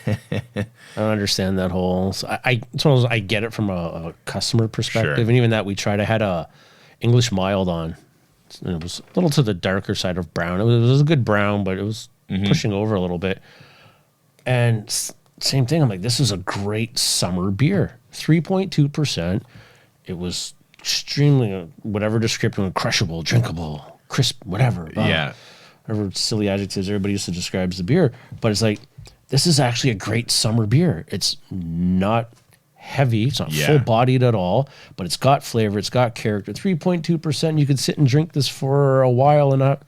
I don't understand that whole. So I get it from a customer perspective, and even that we tried. I had a English mild on. It was a little to the darker side of brown. It was a good brown, but it was pushing over a little bit. And same thing. I'm like, this is a great summer beer. 3.2%. It was extremely, whatever description, crushable, drinkable, crisp, whatever. Whatever silly adjectives everybody used to describe the beer. But it's like, this is actually a great summer beer. It's not heavy. It's not full-bodied at all, but it's got flavor. It's got character. 3.2%. You could sit and drink this for a while and not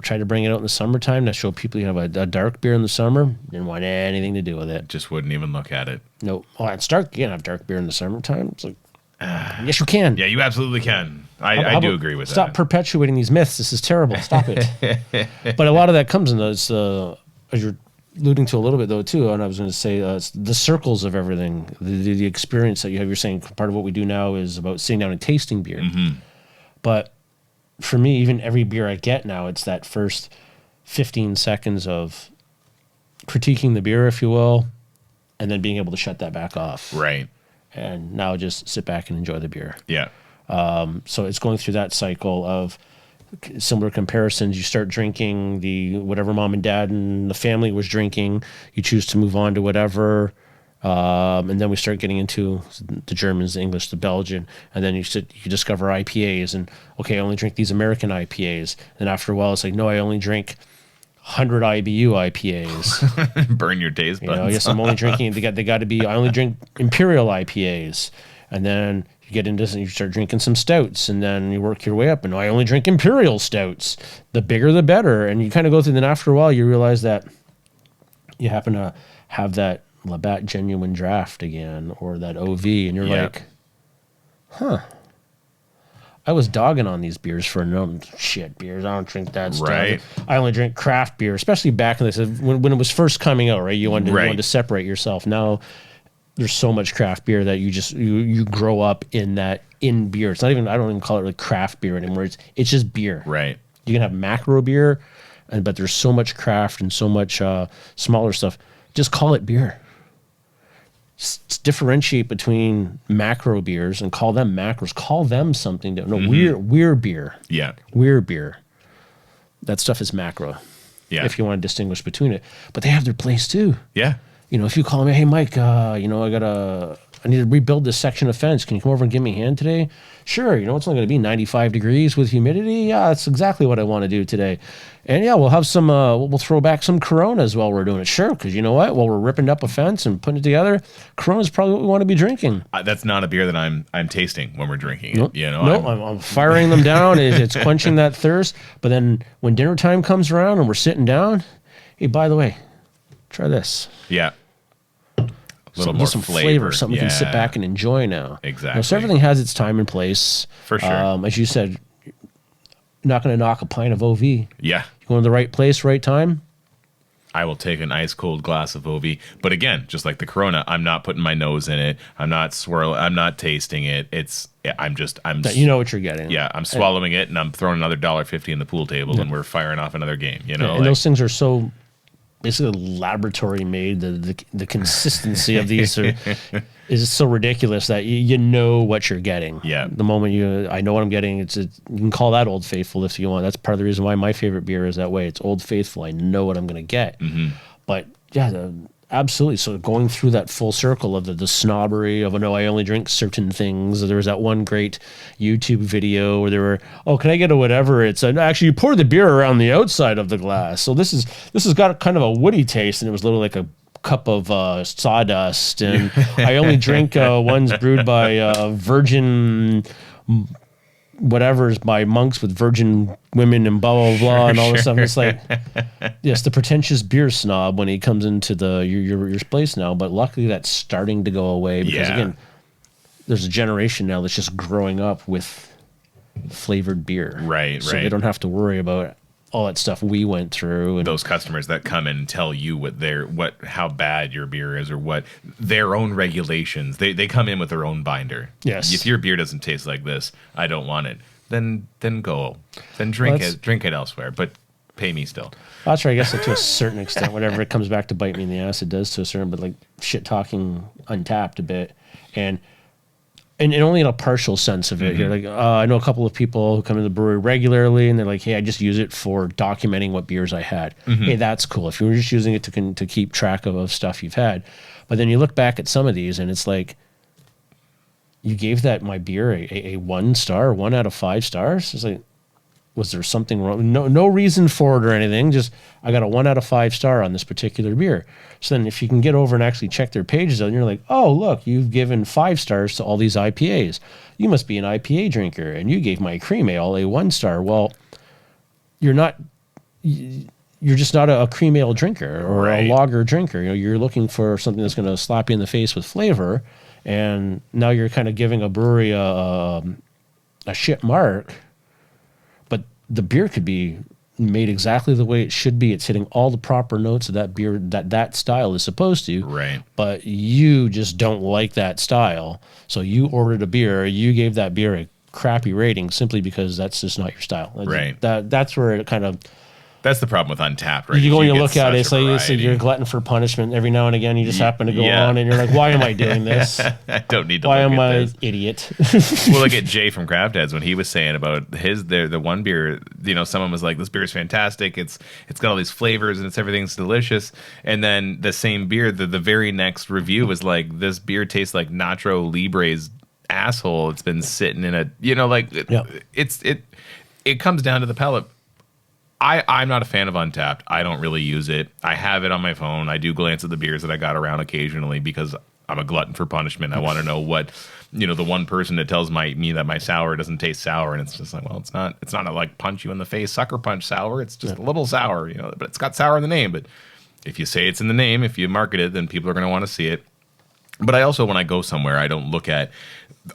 try to bring it out in the summertime to show people you have a dark beer in the summer. Didn't want anything to do with it. Just wouldn't even look at it. Nope. Oh, it's dark. You can't have dark beer in the summertime. It's like, yes, you can. Yeah, you absolutely can. I do agree with that. Stop perpetuating these myths. This is terrible. Stop it. But a lot of that comes in those, as you're alluding to a little bit though too, and I was going to say it's the circles of everything, the experience that you have. You're saying part of what we do now is about sitting down and tasting beer, but for me, even every beer I get now, it's that first 15 seconds of critiquing the beer, if you will, and then being able to shut that back off, right? And now just sit back and enjoy the beer. Yeah. So it's going through that cycle of similar comparisons. You start drinking the whatever mom and dad and the family was drinking. You choose to move on to whatever, and then we start getting into the Germans, the English, the Belgian, and then you discover IPAs. And okay, I only drink these American IPAs. And after a while, it's like, no, I only drink 100 IBU IPAs. Burn your taste buds. Yes, I'm only drinking. They got to be. I only drink Imperial IPAs, and then you get into this and you start drinking some stouts, and then you work your way up. And I only drink Imperial stouts. The bigger, the better. And you kind of go through. Then after a while, you realize that you happen to have that Labatt Genuine Draft again, or that OV, and you're like, huh. I was dogging on these beers for no shit beers. I don't drink that stuff. Right. I only drink craft beer, especially back in this when it was first coming out. Right, you wanted to separate yourself. Now there's so much craft beer that you grow up in that in beer. It's not even, I don't even call it like craft beer anymore. It's just beer. Right. You can have macro beer, but there's so much craft and so much smaller stuff. Just call it beer. Differentiate between macro beers and call them macros. Call them something. No, we're beer. Yeah. We're beer. That stuff is macro. Yeah. If you want to distinguish between it. But they have their place too. Yeah. You know, if you call me, hey, Mike, I need to rebuild this section of fence. Can you come over and give me a hand today? Sure. You know, it's only going to be 95 degrees with humidity. Yeah, that's exactly what I want to do today. And yeah, we'll have some, we'll throw back some Coronas while we're doing it. Sure. Because you know what? While we're ripping up a fence and putting it together, Corona's probably what we want to be drinking. That's not a beer that I'm tasting when we're drinking it. Nope. You know, nope. I'm firing them down. It's quenching that thirst. But then when dinner time comes around and we're sitting down, hey, by the way, try this. Yeah. A little more flavor. Something we can sit back and enjoy now. Exactly. You know, so everything has its time and place. For sure. As you said, not going to knock a pint of OV. Yeah. You go in the right place, right time. I will take an ice cold glass of OV. But again, just like the Corona, I'm not putting my nose in it. I'm not swirling. I'm not tasting it. You know what you're getting. Yeah, I'm swallowing it and I'm throwing another $1.50 in the pool table and we're firing off another game. You know, and those things are so basically laboratory made. The consistency of these is so ridiculous that you know what you're getting. Yeah. The moment I know what I'm getting. You can call that Old Faithful if you want. That's part of the reason why my favorite beer is that way. It's Old Faithful. I know what I'm going to get. But yeah, absolutely. So going through that full circle of the snobbery of, no, I only drink certain things. There was that one great YouTube video where they were, oh, can I get a whatever? It's actually you pour the beer around the outside of the glass. So this has got kind of a woody taste, and it was literally like a cup of sawdust. And I only drink ones brewed by virgin whatever's by monks with virgin women and blah blah blah and all this stuff. It's like, yes, the pretentious beer snob when he comes into your place now. But luckily that's starting to go away because again, there's a generation now that's just growing up with flavored beer, right? So they don't have to worry about all that stuff we went through. And those customers that come in and tell you how bad your beer is or what their own regulations. They come in with their own binder. Yes. If your beer doesn't taste like this, I don't want it. Then go. Then drink it elsewhere. But pay me still. That's right. I guess to a certain extent, whenever it comes back to bite me in the ass, it does to a certain. But like shit talking Untapped a bit and only in a partial sense of it. Here, like I know a couple of people who come to the brewery regularly, and they're like, "Hey, I just use it for documenting what beers I had." Hey, that's cool. If you were just using it to keep track of stuff you've had, but then you look back at some of these, and it's like, you gave my beer a 1 star, 1 out of 5 stars. It's like, was there something wrong? No reason for it or anything. Just I got a 1 out of 5 star on this particular beer. So then if you can get over and actually check their pages out, and you're like, oh, look, you've given 5 stars to all these IPAs. You must be an IPA drinker, and you gave my cream ale a 1 star. Well, you're not. You're just not a cream ale drinker or a lager drinker. You know, you're looking for something that's going to slap you in the face with flavor, and now you're kind of giving a brewery a shit mark. The beer could be made exactly the way it should be. It's hitting all the proper notes of that beer that style is supposed to. Right. But you just don't like that style. So you ordered a beer. You gave that beer a crappy rating simply because that's just not your style. Right. That's where it kind of... That's the problem with Untapped, right? You go and you look at it, so you're a glutton for punishment. Every now and again, you just happen to go on, and you're like, why am I doing this? I don't need to Why look am at I this. idiot? Well, look at Jay from Craft Heads when he was saying about the one beer, you know, someone was like, this beer is fantastic. It's got all these flavors and everything's delicious. And then the same beer, the very next review was like, this beer tastes like Nacho Libre's asshole. It's been sitting in it comes down to the palate. I'm not a fan of Untapped. I don't really use it. I have it on my phone. I do glance at the beers that I got around occasionally because I'm a glutton for punishment. I want to know what, you know, the one person that tells me that my sour doesn't taste sour, and it's just like, well, it's not a like punch you in the face sucker punch sour. It's just a little sour, you know, but it's got sour in the name. But if you say it's in the name, if you market it, then people are going to want to see it. But I also, when I go somewhere, I don't look at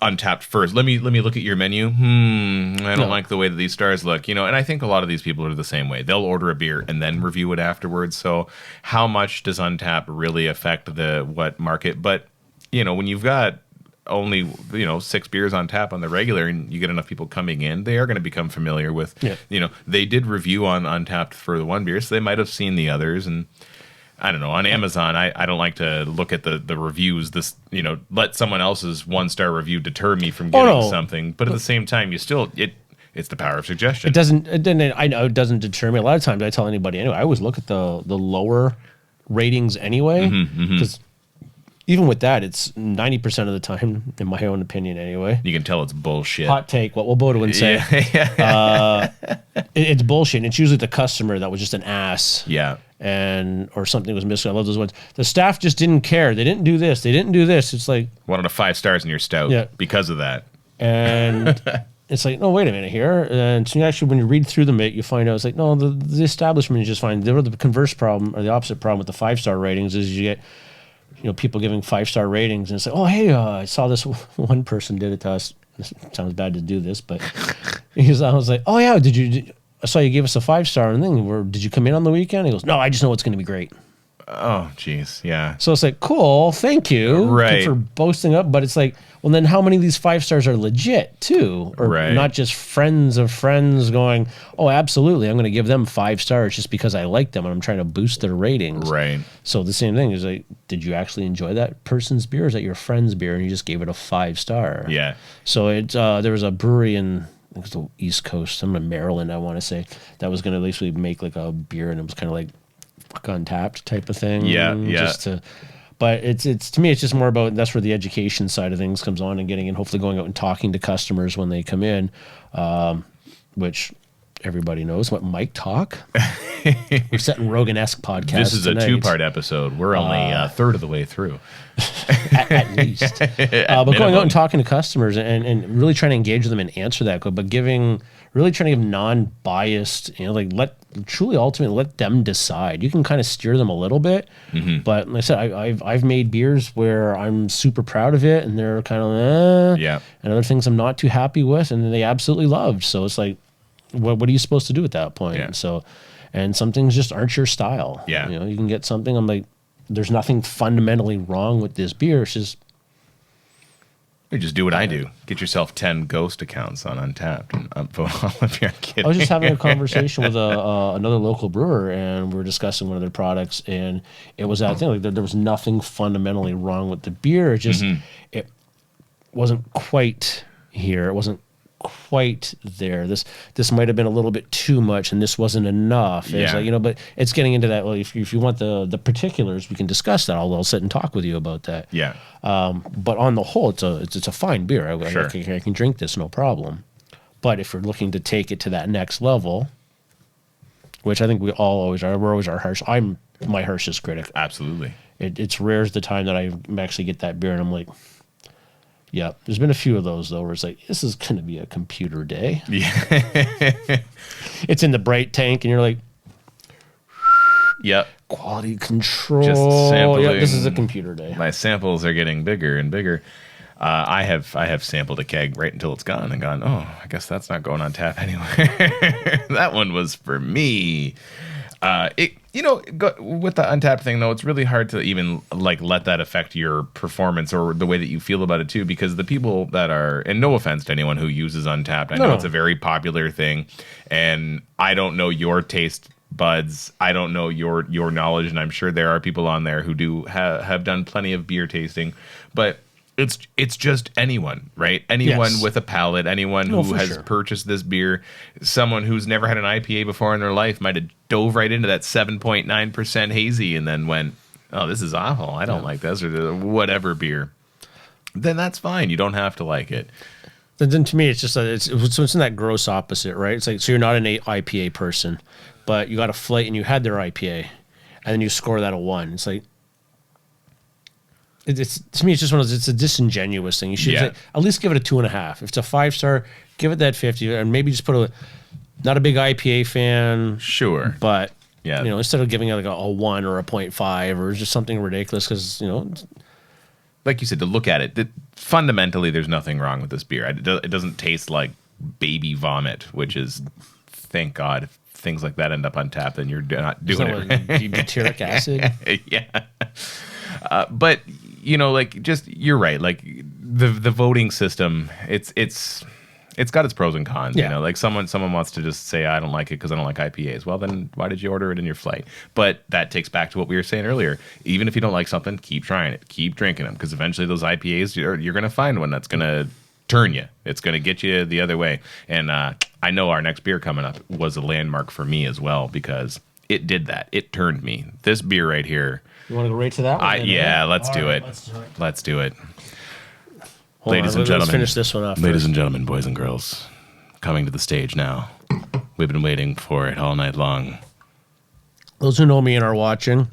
Untapped first. Let me look at your menu. I don't like the way that these stars look, you know. And I think a lot of these people are the same way. They'll order a beer and then review it afterwards. So how much does Untapped really affect what market? But you know, when you've got only 6 beers on tap on the regular, and you get enough people coming in, they are going to become familiar with. They did review on Untapped for the one beer, so they might have seen the others. And I don't know, on Amazon, I don't like to look at the reviews. Let someone else's 1-star review deter me from getting something. But at the same time, you still it's the power of suggestion. I know it doesn't deter me. A lot of times I tell anybody anyway, I always look at the lower ratings anyway, because even with that, it's 90% of the time, in my own opinion anyway. You can tell it's bullshit. Hot take, what will Beaudoin say? It's bullshit. It's usually the customer that was just an ass. Yeah. Or something was missing. I love those ones. The staff just didn't care. They didn't do this. They didn't do this. It's like 1 out of 5 stars in your stout because of that. And it's like, no, wait a minute here. And so actually, when you read through them, you find out it's like, no, the establishment is just fine. The converse problem, or the opposite problem with the 5-star ratings is you get people giving 5-star ratings, and it's like, oh, hey, I saw this one person did it to us. This sounds bad to do this, but I was like, oh yeah, I saw you gave us a 5-star and thing. Did you come in on the weekend? He goes, no, I just know it's going to be great. Oh, geez, yeah. So it's like, cool, thank you right. for boasting up, but it's like, well, then how many of these 5 stars are legit too, or not just friends of friends going, oh, absolutely, I'm going to give them 5 stars just because I like them and I'm trying to boost their ratings. Right. So the same thing is like, did you actually enjoy that person's beer? Or is that your friend's beer and you just gave it a 5-star? Yeah. So there was a brewery in, I think it's the East Coast, I'm in Maryland, I want to say, that was going to basically make like a beer, and it was kind of like Untapped type of thing. But it's to me, it's just more about, that's where the education side of things comes on, and getting, and hopefully going out and talking to customers when they come in, which everybody knows what Mike talk. We're setting Rogan-esque podcast. This is tonight. A 2-part episode. We're only a third of the way through. at least. But going out and talking to customers and really trying to engage them and answer that, but really trying to give non-biased, ultimately let them decide. You can kind of steer them a little bit, but like I said, I've made beers where I'm super proud of it, and they're kind of and other things I'm not too happy with, and they absolutely loved. So it's like, what are you supposed to do at that point? Yeah. So, and some things just aren't your style. Yeah. You can get something, I'm like, there's nothing fundamentally wrong with this beer. It's just, you just do what I do. Get yourself 10 ghost accounts on Untapped and upvote all of your kidding. I was just having a conversation with another local brewer, and we were discussing one of their products, and it was that thing, like there was nothing fundamentally wrong with the beer. It just it wasn't quite here. It wasn't quite there. This might have been a little bit too much, and this wasn't enough. It's like, but it's getting into that. Well, if you want the particulars, we can discuss that. I'll sit and talk with you about that. Yeah. But on the whole, it's a fine beer. I can drink this, no problem. But if you're looking to take it to that next level, which I think we all always are, we're always our harsh. I'm my harshest critic. Absolutely. It's rare as the time that I actually get that beer and I'm like, yeah. There's been a few of those though, where it's like, this is going to be a computer day. Yeah. It's in the bright tank, and you're like, yep. Quality control. Just sampling. Yeah, this is a computer day. My samples are getting bigger and bigger. I have sampled a keg right until it's gone and gone, oh, I guess that's not going on tap anywhere. That one was for me. With the Untapped thing though, it's really hard to even let that affect your performance or the way that you feel about it too, because the people that are, and no offense to anyone who uses Untapped, I know it's a very popular thing, and I don't know your taste buds, I don't know your knowledge, and I'm sure there are people on there who do have done plenty of beer tasting, but it's just anyone, right? Anyone with a palate, anyone who has purchased this beer, someone who's never had an IPA before in their life might have dove right into that 7.9% hazy and then went, oh, this is awful. I don't like this, or whatever beer. Then that's fine. You don't have to like it. Then to me, it's just it's in that gross opposite, right? It's like, so you're not an IPA person, but you got a flight and you had their IPA, and then you score that a 1. It's like, it's to me, it's just one of those, it's a disingenuous thing. You should at least give it a 2.5. If it's a 5-star, give it that 50, and maybe just put not a big IPA fan, sure, but instead of giving it like a 1 or a 0.5 or just something ridiculous, because like you said, to look at it, fundamentally, there's nothing wrong with this beer. It doesn't taste like baby vomit, which is, thank God, if things like that end up on tap, then you're not doing it. Butyric acid. Yeah. But just, you're right. Like, the voting system, it's got its pros and cons. Yeah. You know, like someone wants to just say I don't like it because I don't like IPAs. Well, then why did you order it in your flight? But that takes back to what we were saying earlier. Even if you don't like something, keep trying it, keep drinking them, because eventually those IPAs you're going to find one that's going to turn you. It's going to get you the other way. And I know our next beer coming up was a landmark for me as well, because it did that. It turned me. This beer right here. You want to go right to that one? Yeah, let's do it. Let's do it. Ladies and gentlemen, let's finish this one off. Ladies and gentlemen, boys and girls, coming to the stage now. We've been waiting for it all night long. Those who know me and are watching,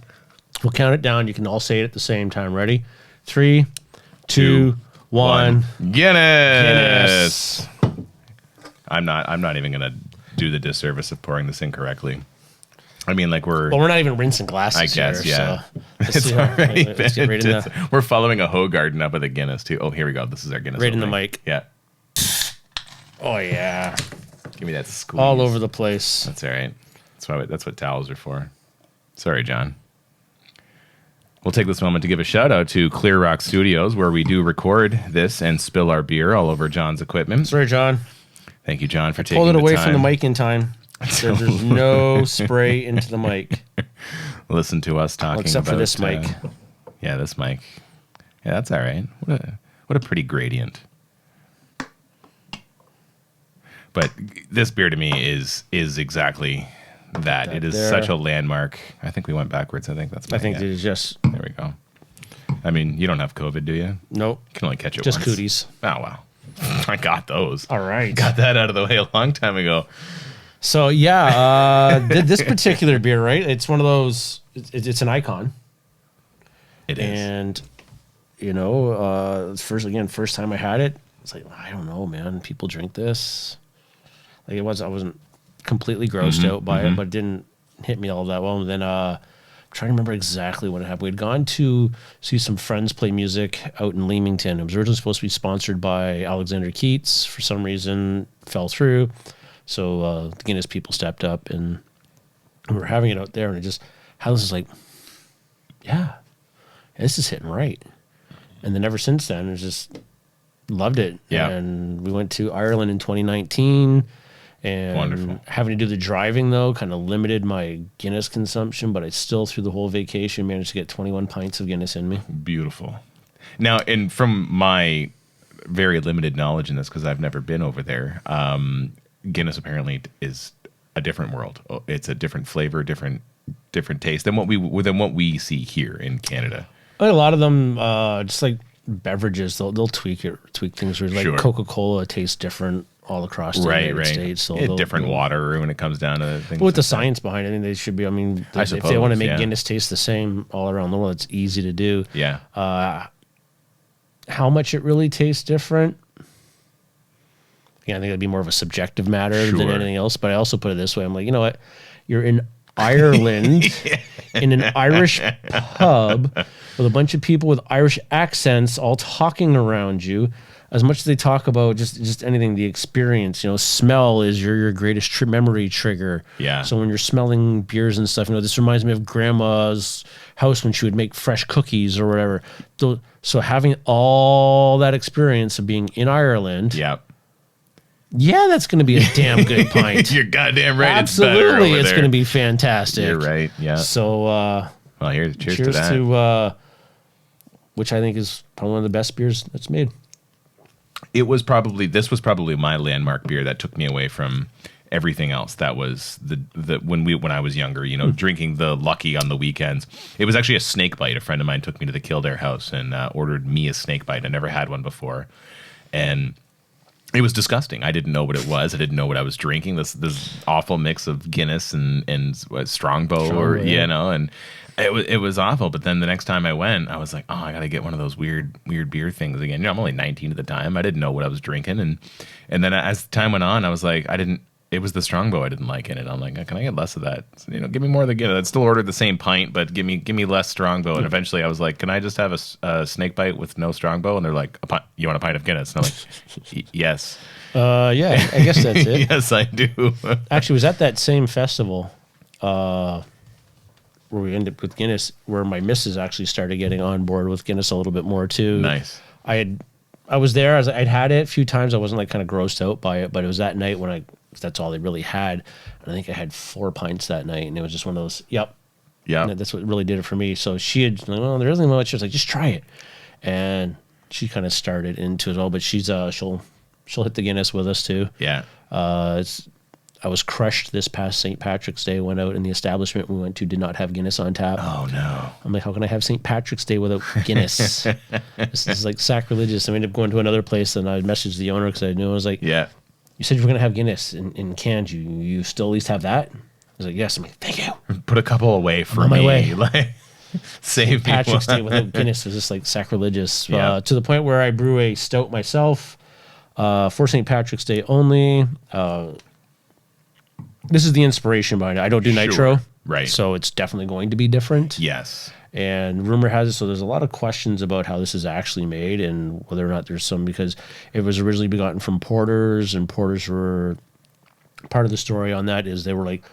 we'll count it down. You can all say it at the same time. Ready? 3, 2, 1. Guinness. I'm not even gonna do the disservice of pouring this in correctly. I mean, like Well, we're not even rinsing glasses. I guess, here, yeah. So let's It's see how- already let's get right in the, we're following a Hoegaarden up with a Guinness too. Oh, here we go. This is our Guinness. right in the opening. mic. Yeah. Oh yeah, Give me that squeeze. all over the place. That's all right. That's what towels are for. Sorry, John. We'll take this moment to give a shout out to Clear Rock Studios, where we do record this and spill our beer all over John's equipment. Sorry, John. Thank you, John, for taking Pulled it the away time. from the mic in time. There's no spray into the mic. Listen to us talking except for about, this mic. Yeah, this mic. Yeah, that's all right. What a pretty gradient. But this beer to me is exactly that. It is there. such a landmark. I think we went backwards. I think that's. I think yeah. it is just There we go. I mean, you don't have COVID, do you? nope. You can only catch it Just once. cooties. Oh, wow. I got those. All right. Got that out of the way a long time ago. So yeah, this particular beer, right? It's one of those. It's an icon, It is. and you know, first time I had it, it's like I don't know, man. People drink this. Like I wasn't completely grossed out by it, but it didn't hit me all that well. And then I'm trying to remember exactly what happened. We'd gone to see some friends play music out in Leamington. It was originally supposed to be sponsored by Alexander Keats. For some reason, fell through. So the Guinness people stepped up, and we were having it out there, and it just House is like, yeah, this is hitting right. And then ever since then, it's just loved it. Yeah. And we went to Ireland in 2019. And Wonderful. having to do the driving, though, kind of limited my Guinness consumption, but I still, through the whole vacation, managed to get 21 pints of Guinness in me. Beautiful. Now, and from my very limited knowledge in this, because I've never been over there, Guinness apparently is a different world. It's a different flavor, different taste than what we see here in Canada. A lot of them, just like beverages, they'll tweak things. Like Sure. Coca-Cola tastes different all across the United States. So It's different water when it comes down to things. But with the like that. science behind it, I think they should be. I mean, I if they suppose, want to make yeah. Guinness taste the same all around the world, it's easy to do. Yeah. How much it really tastes different? Yeah, I think it'd be more of a subjective matter than Sure. anything else. But I also put it this way: I'm like, you know what? You're in Ireland, in an Irish pub with a bunch of people with Irish accents all talking around you. As much as they talk about just anything, the experience, smell is your greatest memory trigger. Yeah. So when you're smelling beers and stuff, this reminds me of Grandma's house when she would make fresh cookies or whatever. So having all that experience of being in Ireland, Yeah. yeah, that's going to be a damn good pint. You're goddamn right. Absolutely, it's it's going to be fantastic. You're right. Yeah. So, Well, cheers to cheers that. to which I think is probably one of the best beers that's made. This was probably my landmark beer that took me away from everything else. That was when I was younger, drinking the Lucky on the weekends. It was actually a snake bite. A friend of mine took me to the Kildare house and ordered me a snake bite. I never had one before, and it was disgusting. I didn't know what it was. I didn't know what I was drinking. This awful mix of Guinness and Strongbow, and it was awful. But then the next time I went, I was like, oh, I got to get one of those weird beer things again. I'm only 19 at the time. I didn't know what I was drinking, and then as time went on, I was like, It was the Strongbow I didn't like in it. I'm like, can I get less of that? Give me more of the Guinness. I'd still ordered the same pint, but give me less Strongbow. And eventually I was like, can I just have a snake bite with no Strongbow? And they're like, you want a pint of Guinness? And I'm like, yes. Yeah, I guess that's it. Yes, I do. Actually, it was at that same festival where we ended up with Guinness, where my missus actually started getting on board with Guinness a little bit more too. Nice. I had I was there. I'd had it a few times. I wasn't like kind of grossed out by it, but it was that night when that's all they really had. And I think I had 4 pints that night, and it was just one of those. Yep. Yeah. That's what really did it for me. So she had, well, there isn't much. She was like, just try it, and she kind of started into it all. But she'll hit the Guinness with us too. Yeah. I was crushed this past St. Patrick's Day. Went out, and the establishment we went to did not have Guinness on tap. Oh no! I'm like, how can I have St. Patrick's Day without Guinness? This is like sacrilegious. I ended up going to another place, and I messaged the owner because I knew. I was like, yeah. You said you were going to have Guinness in cans. You still at least have that? I was like, yes. I'm like, thank you. Put a couple away for on me. my way. Like, save St. Patrick's people. Day without Guinness was just like sacrilegious. Yeah. To the point where I brew a stout myself for St. Patrick's Day only. This is the inspiration behind it. I don't do nitro. Right. So it's definitely going to be different. Yes. And rumor has it, so there's a lot of questions about how this is actually made and whether or not there's some, because it was originally begotten from porters, and porters were part of the story on that is they were like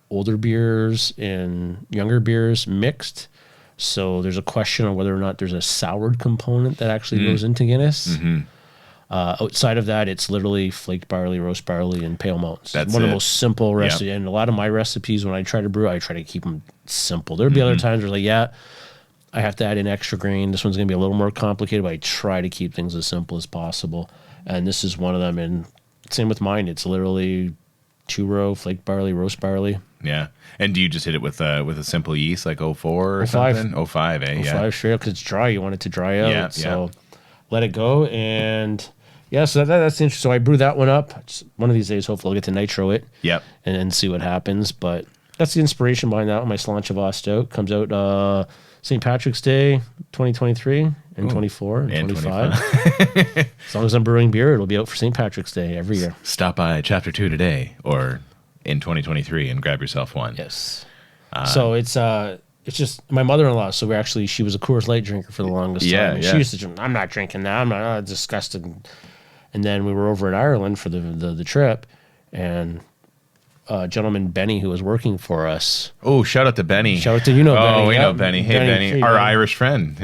older beers and younger beers mixed. So there's a question on whether or not there's a soured component that actually goes into Guinness. Mm-hmm. Outside of that, it's literally flaked barley, roast barley, and pale malts. That's one of it. the most simple recipes. Yep. And a lot of my recipes, when I try to brew, I try to keep them simple. There'd be other times where like, yeah, I have to add in extra grain. This one's going to be a little more complicated, but I try to keep things as simple as possible. And this is one of them. And same with mine. It's literally 2-row, flaked barley, roast barley. Yeah. And do you just hit it with a simple yeast like 04 or 05. something? 05, eh? 05 Yeah. straight up because it's dry. You want it to dry out. Yeah, So let it go. And yeah, so that's interesting. So I brew that one up. One of these days, hopefully I'll get to nitro it. Yep. And then see what happens. But that's the inspiration behind that one. My Slanchava stout comes out St. Patrick's Day 2023 and 24 and 25. As long as I'm brewing beer, it'll be out for St. Patrick's Day every year. Stop by Chapter 2 today or in 2023 and grab yourself one. Yes. So it's just my mother-in-law. So she was a Coors Light drinker for the longest time. And she used to drink, I'm not drinking that. I'm not disgusting. And then we were over in Ireland for the trip, and gentleman Benny who was working for us. Oh, shout out to Benny. Shout out to Benny. Oh, we Yep. know Benny. Hey, Benny, our Irish friend.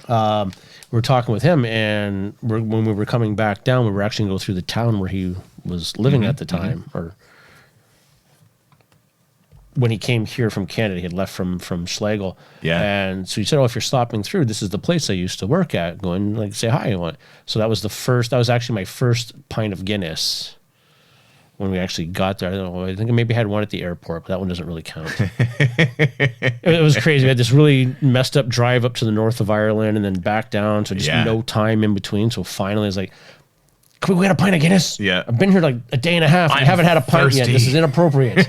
We were talking with him, and when we were coming back down, we were actually going to go through the town where he was living at the time, or when he came here from Canada. He had left from Schlegel. Yeah. And so he said, oh, if you're stopping through, this is the place I used to work at. Go and like say hi. So that was actually my first pint of Guinness when we actually got there. I don't know, I think I maybe had one at the airport, but that one doesn't really count. It was crazy. We had this really messed up drive up to the north of Ireland and then back down. So just no time in between. So finally I was like, can we get a pint of Guinness? Yeah. I've been here like a day and a half. I haven't had a pint yet. This is inappropriate.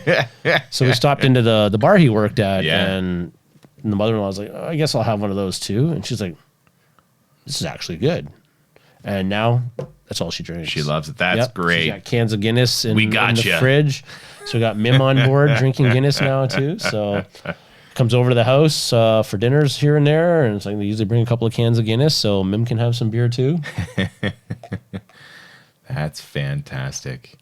So we stopped into the bar he worked at, and the mother-in-law was like, oh, I guess I'll have one of those too. And she's like, this is actually good. And now that's all she drinks. She loves it. That's great. She got cans of Guinness in the ya. fridge. So we got Mim on board drinking Guinness now too. So comes over to the house for dinners here and there. And it's like they usually bring a couple of cans of Guinness so Mim can have some beer too. That's fantastic.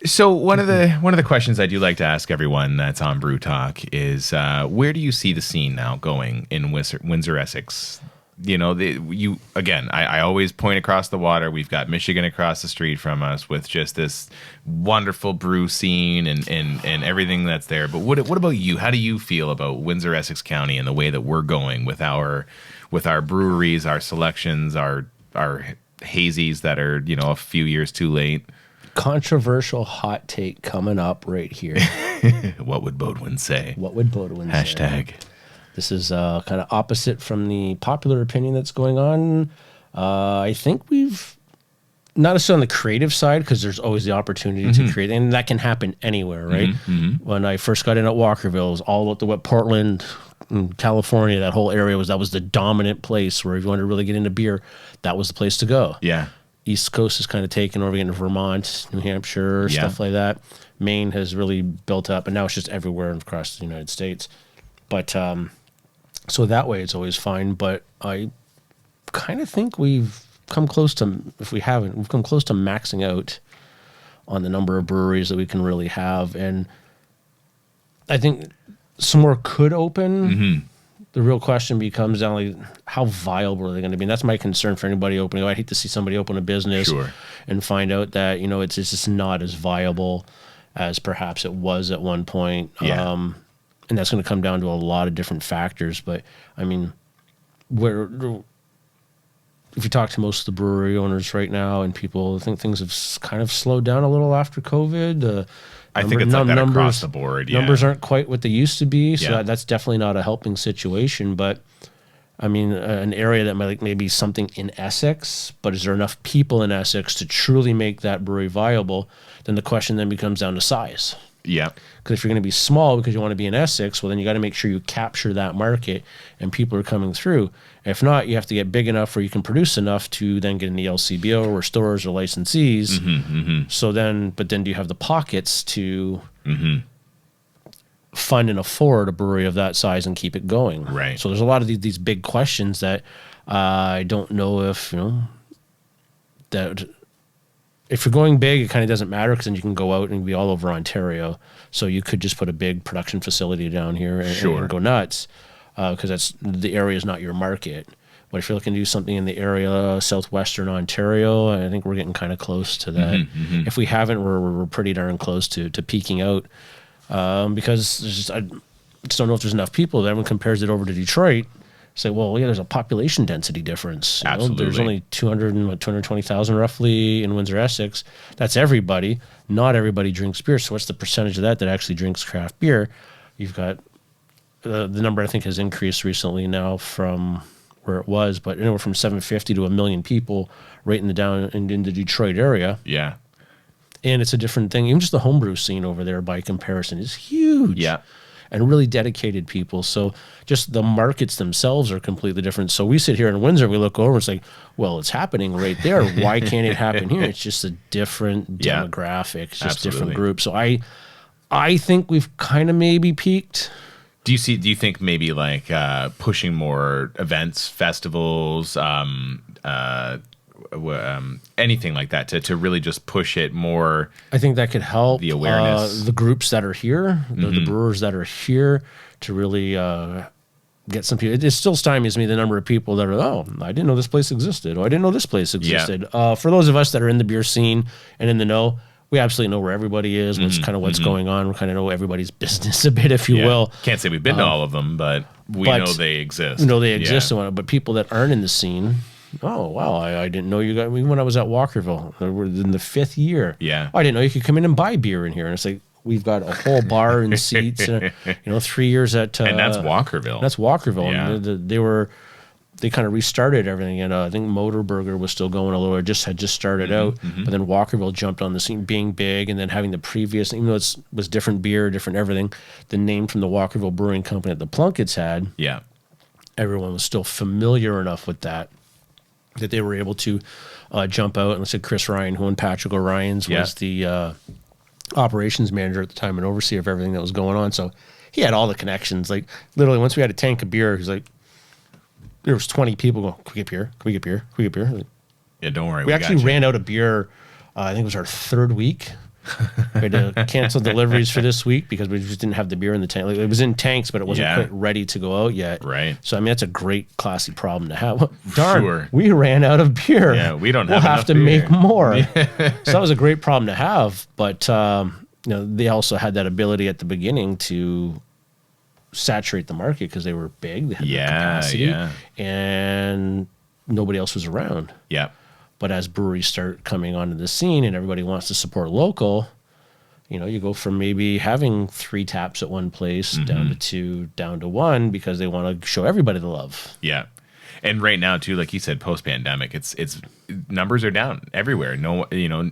So one of the questions I do like to ask everyone that's on Brew Talk is where do you see the scene now going in Windsor Essex? You know, I always point across the water. We've got Michigan across the street from us with just this wonderful brew scene and everything that's there. But what about you? How do you feel about Windsor Essex County and the way that we're going with our breweries, our selections, our hazies that are, a few years too late? Controversial hot take coming up right here. What would Beaudoin say? What would Beaudoin say? Hashtag. This is kind of opposite from the popular opinion that's going on. I think we've, not necessarily on the creative side, because there's always the opportunity to create, and that can happen anywhere, right? When I first got in at Walkerville, it was all about what Portland, California, that whole area that was the dominant place where if you wanted to really get into beer, that was the place to go. Yeah. East Coast is kind of taken over, getting Vermont, New Hampshire, stuff like that. Maine has really built up, and now it's just everywhere across the United States. But so that way it's always fine. But I kind of think we've come close to, we've come close to maxing out on the number of breweries that we can really have. And I think some more could open, the real question becomes down like how viable are they going to be? And that's my concern for anybody opening. I'd hate to see somebody open a business and find out that, you know, it's just not as viable as perhaps it was at one point. Yeah. And that's going to come down to a lot of different factors. But I mean, if you talk to most of the brewery owners right now and people, I think things have kind of slowed down a little after COVID. I think it's like that across the board. Yeah. Numbers aren't quite what they used to be, so Yeah. that's definitely not a helping situation. But I mean, an area that might like maybe something in Essex, but is there enough people in Essex to truly make that brewery viable? Then the question then becomes down to size. Yeah. Because if you're going to be small because you want to be in Essex, well, then you got to make sure you capture that market and people are coming through. If not, you have to get big enough where you can produce enough to then get in the LCBO or stores or licensees. So then, but then do you have the pockets to fund and afford a brewery of that size and keep it going? Right. So there's a lot of these big questions that I don't know if, you know, that if you're going big, it kind of doesn't matter because then you can go out and be all over Ontario. So you could just put a big production facility down here and go nuts because that's the area is not your market. But if you're looking to do something in the area, southwestern Ontario, I think we're getting kind of close to that. If we haven't, we're pretty darn close to peaking out because I just don't know if there's enough people. Then everyone compares it over to Detroit. Say, well, yeah, there's a population density difference. Absolutely. There's only 220,000 roughly in Windsor, Essex. That's everybody. Not everybody drinks beer. So what's the percentage of that actually drinks craft beer? You've got the number I think has increased recently now from where it was, but anywhere from 750 to 1 million people right in the Detroit area. Yeah. And it's a different thing. Even just the homebrew scene over there by comparison is huge. Yeah. And really dedicated people. So just the markets themselves are completely different. So we sit here in Windsor, we look over and it's like, well, it's happening right there. Why can't it happen here? It's just a different demographic. It's just different groups. So I think we've kind of maybe peaked. Do you think maybe like pushing more events, festivals, anything like that to really just push it more? I think that could help the awareness, the groups that are here, the brewers that are here, to really get some people. It still stymies me the number of people that are, oh, I didn't know this place existed. Oh, I didn't know this place existed. For those of us that are in the beer scene and in the know, we absolutely know where everybody is, what's going on. We kind of know everybody's business a bit, if you will. Can't say we've been to all of them, but we know they exist. We know they exist. But people that aren't in the scene, oh, wow, I didn't know you got, when I was at Walkerville, we're in the 5th year. Yeah. Oh, I didn't know you could come in and buy beer in here. And it's like, we've got a whole bar and seats, 3 years at... and that's Walkerville. That's Walkerville. Yeah. And they kind of restarted everything. And I think Motorburger was still going a little, had just started out. But then Walkerville jumped on the scene, being big, and then having the previous, even though it was different beer, different everything, the name from the Walkerville Brewing Company that the Plunketts had, everyone was still familiar enough with that they were able to jump out. And let's say Chris Ryan, who owned Patrick O'Ryan's, was the operations manager at the time and overseer of everything that was going on. So he had all the connections. Like literally, once we had a tank of beer, he's like, there was 20 people going, can we get beer? Can we get beer? Can we get beer? Like, yeah, don't worry. We actually ran out of beer. I think it was our 3rd week. We had to cancel deliveries for this week because we just didn't have the beer in the tank. Like, it was in tanks, but it wasn't quite ready to go out yet. Right. So I mean, that's a great, classy problem to have. Darn, we ran out of beer. Yeah, we don't we'll have to beer. make more. So that was a great problem to have. But they also had that ability at the beginning to saturate the market because they were big. They had the capacity, and nobody else was around. Yeah. But as breweries start coming onto the scene and everybody wants to support local, you go from maybe having 3 taps at one place down to 2, down to 1 because they want to show everybody the love. Yeah. And right now too, like you said, post-pandemic, it's numbers are down everywhere. No,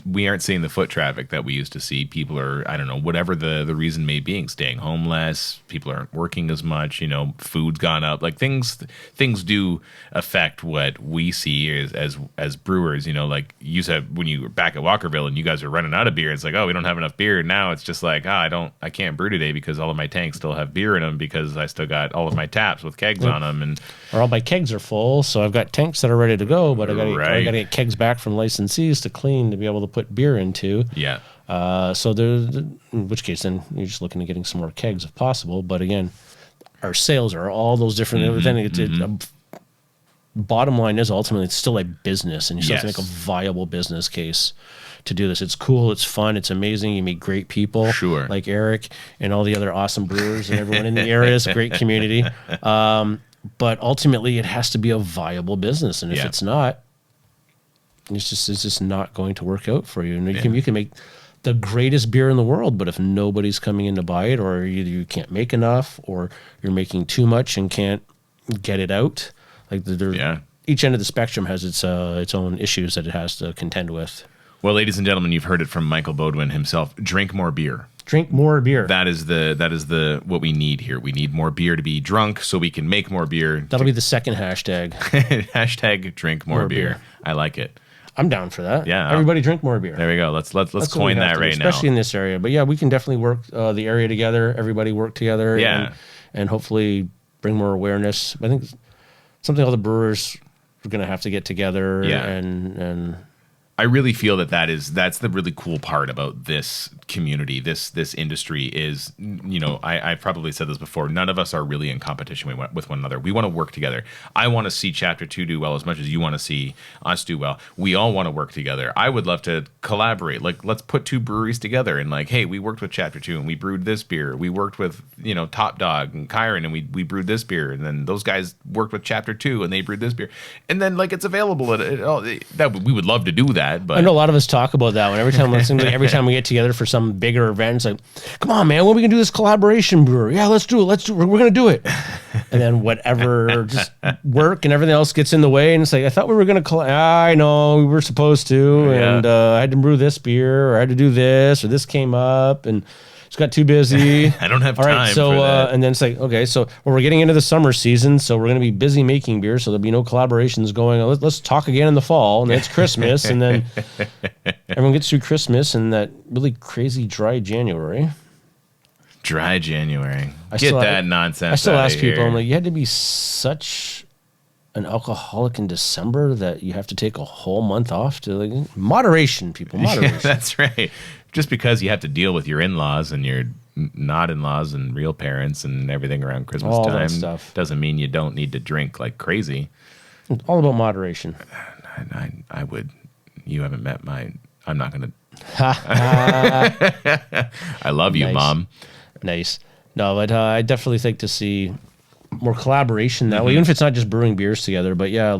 we aren't seeing the foot traffic that we used to see. People are, I don't know, whatever the reason may be, staying home less. People aren't working as much. Food's gone up. Like things do affect what we see as brewers. Like you said when you were back at Walkerville and you guys are running out of beer. It's like, oh, we don't have enough beer. Now it's just like, I can't brew today because all of my tanks still have beer in them because I still got all of my taps with kegs on them, or all my kegs are full, so I've got tanks that are ready to go, but I got to get kegs back from licensees to clean to be able to put beer into. Yeah. So in which case then you're just looking at getting some more kegs if possible. But again, our sales are, all those different everything. Bottom line is ultimately it's still a business, and you still have to make a viable business case to do this. It's cool, it's fun, it's amazing. You meet great people, Sure, like Eric and all the other awesome brewers and everyone in the area. Is a great community, but ultimately it has to be a viable business, and if it's not, it's just not going to work out for you. And you can make the greatest beer in the world, but if nobody's coming in to buy it, or either you can't make enough, or you're making too much and can't get it out. Like each end of the spectrum has its own issues that it has to contend with. Well, ladies and gentlemen, you've heard it from Michael Beaudoin himself. Drink more beer. Drink more beer. That is the what we need here. We need more beer to be drunk so we can make more beer. That'll be the second hashtag. Hashtag drink more beer. I like it. I'm down for that. Yeah, everybody drink more beer. There we go. Let's coin that right now. Especially in this area. But yeah, we can definitely work the area together. Everybody work together. Yeah, and hopefully bring more awareness. I think something all the brewers are going to have to get together. Yeah. And I really feel that's the really cool part about this community, this industry is, I've probably said this before, none of us are really in competition with one another. We want to work together. I want to see Chapter 2 do well as much as you want to see us do well. We all want to work together. I would love to collaborate. Like, let's put two breweries together and like, hey, we worked with Chapter 2 and we brewed this beer. We worked with, Top Dog and Kyron and we brewed this beer. And then those guys worked with Chapter 2 and they brewed this beer. And then like it's available that we would love to do that. But I know a lot of us talk about that one every time we get together for some bigger event. It's like, come on, man, when are we gonna do this collaboration brewery? Yeah, let's do it. We're gonna do it. And then whatever, just work and everything else gets in the way. And it's like, I thought we were gonna. I know we were supposed to, and I had to brew this beer, or I had to do this, or this came up, and just got too busy. I don't have time. All right, so for that. and then it's like, okay, so we're getting into the summer season, so we're going to be busy making beer, so there'll be no collaborations going on. Let's talk again in the fall, and then it's Christmas, and then everyone gets through Christmas and that really crazy dry January. Dry January. Get that nonsense. I still ask here. people, I'm like, you had to be such an alcoholic in December that you have to take a whole month off to like moderation, people. Moderation. That's right. Just because you have to deal with your in-laws and your not in-laws and real parents and everything around Christmas all time that stuff doesn't mean you don't need to drink like crazy. It's all about moderation. I would. You haven't met my. I'm not going to. I love you, Nice. Mom. Nice. No, but I definitely think to see more collaboration that way, even if it's not just brewing beers together. But yeah,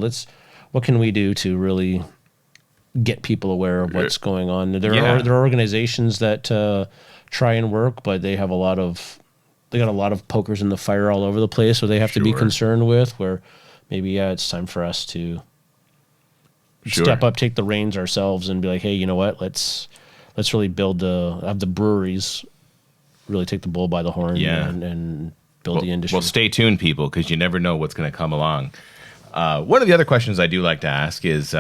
what can we do to really get people aware of what's going on? There are organizations that try and work, but they got a lot of pokers in the fire all over the place, so they have to be concerned with. Where maybe it's time for us to step up, take the reins ourselves, and be like, hey, you know what? Let's really have the breweries really take the bull by the horn and build the industry. Well, stay tuned, people, because you never know what's going to come along. One of the other questions I do like to ask is,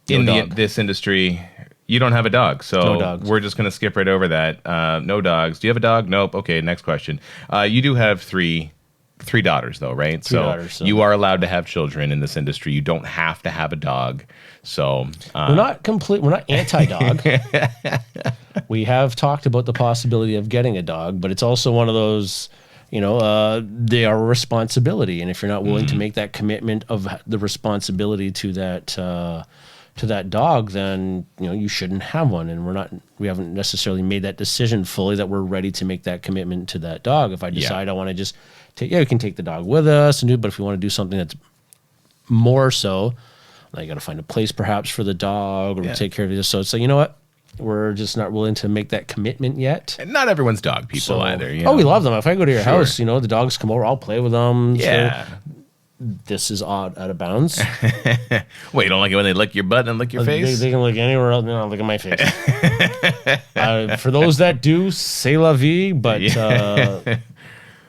this industry, you don't have a dog, so No dogs. We're just going to skip right over that. No dogs. Do you have a dog? Nope. Okay, next question. You do have three daughters, though, right? Three daughters, so you are allowed to have children in this industry. You don't have to have a dog. So we're not anti-dog. We have talked about the possibility of getting a dog, but it's also one of those, they are a responsibility, and if you're not willing to make that commitment of the responsibility to that dog, then you shouldn't have one. And we haven't necessarily made that decision fully that we're ready to make that commitment to that dog. If I decide I want to just take, we can take the dog with us and do, but if we want to do something that's more so, I got to find a place perhaps for the dog or take care of it. So it's like, you know what? We're just not willing to make that commitment yet. And not everyone's dog people either. We love them. If I go to your house, the dogs come over, I'll play with them. Yeah. So this is out of bounds. Wait, you don't like it when they lick your butt and lick your face? They can lick anywhere else. No, look at my face. For those that do, c'est la vie, but I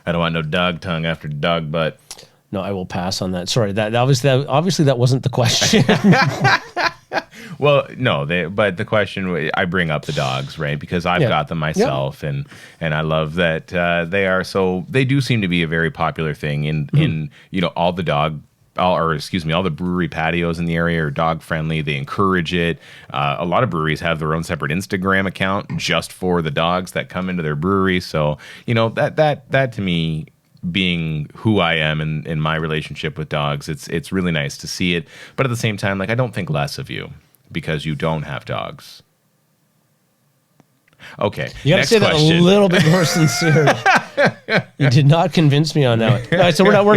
don't want no dog tongue after dog butt. No, I will pass on that. Sorry, that obviously that wasn't the question. Well, no, but the question, I bring up the dogs, right? Because I've got them myself, and I love that they do seem to be a very popular thing in all the dog all the brewery patios in the area are dog friendly. They encourage it. A lot of breweries have their own separate Instagram account just for the dogs that come into their brewery. So, that to me, being who I am in my relationship with dogs, it's really nice to see it. But at the same time, like, I don't think less of you because you don't have dogs. Okay. You got to say that a little bit more sincere. You did not convince me on that one. No, so we're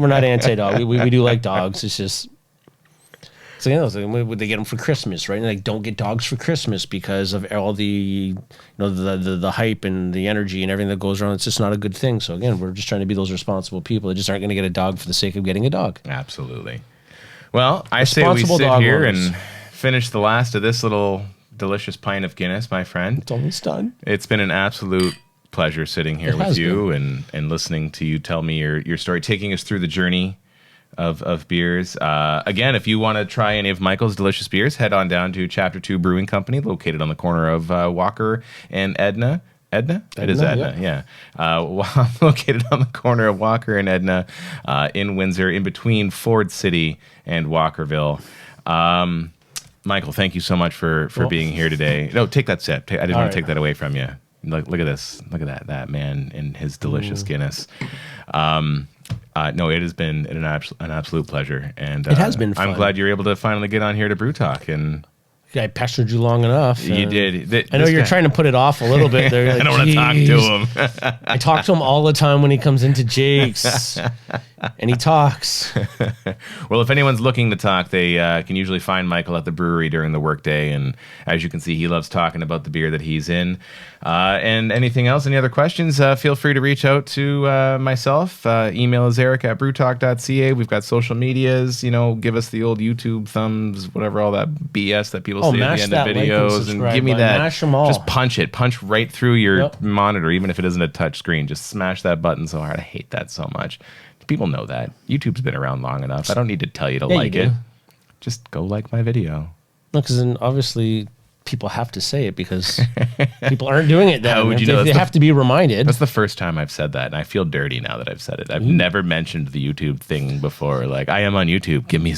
not anti-dog. We do like dogs. It's just so they get them for Christmas, right? And like, don't get dogs for Christmas because of all the the hype and the energy and everything that goes around. It's just not a good thing. So again, we're just trying to be those responsible people that just aren't going to get a dog for the sake of getting a dog. Absolutely. Well, I say we sit here and finish the last of this little delicious pint of Guinness, my friend. It's almost done. It's been an absolute pleasure sitting here with you and listening to you tell me your story, taking us through the journey of beers. Again, if you want to try any of Michael's delicious beers, head on down to Chapter 2 Brewing Company, located on the corner of Walker and Edna. Edna? It is Edna, yeah. Located on the corner of Walker and Edna in Windsor, in between Ford City and Walkerville. Michael, thank you so much for being here today. No, take that sip. I didn't want to take that away from you. Look at this. Look at that man and his delicious Guinness. No, it has been an absolute pleasure. And it has been fun. I'm glad you're able to finally get on here to Brew Talk. And I pestered you long enough. You did. I know you're trying to put it off a little bit. Like, I don't want to talk to him. I talk to him all the time when he comes into Jake's, and he talks. Well, if anyone's looking to talk, they can usually find Michael at the brewery during the workday. And as you can see, he loves talking about the beer that he's in. And anything else, any other questions, feel free to reach out to myself. Email is eric@brewtalk.ca. We've got social medias. Give us the old YouTube thumbs, whatever, all that BS that people see at the end of videos. And give me that. Mash them all. Just punch it. Punch right through your monitor, even if it isn't a touch screen. Just smash that button so hard. I hate that so much. People know that. YouTube's been around long enough. I don't need to tell you to like it. Just go like my video. No, because then obviously people have to say it because people aren't doing it. How would you know? They have to be reminded. That's the first time I've said that, and I feel dirty now that I've said it. I've never mentioned the YouTube thing before. Like, I am on YouTube. Give me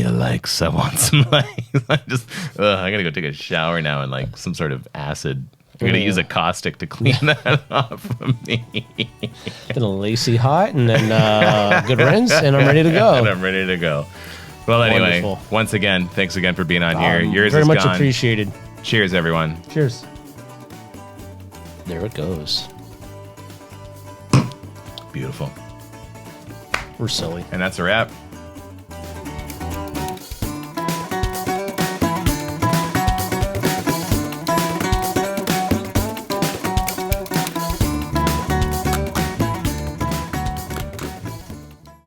the likes. I want some likes. I gotta go take a shower now and like some sort of acid. I'm gonna use a caustic to clean that off from me. Then a lacy hot, and then good rinse, and I'm ready to go. And I'm ready to go. Well, anyway, once again, thanks again for being on here. Yours very is much gone. Appreciated. Cheers, everyone. Cheers. There it goes. Beautiful. We're silly. And that's a wrap.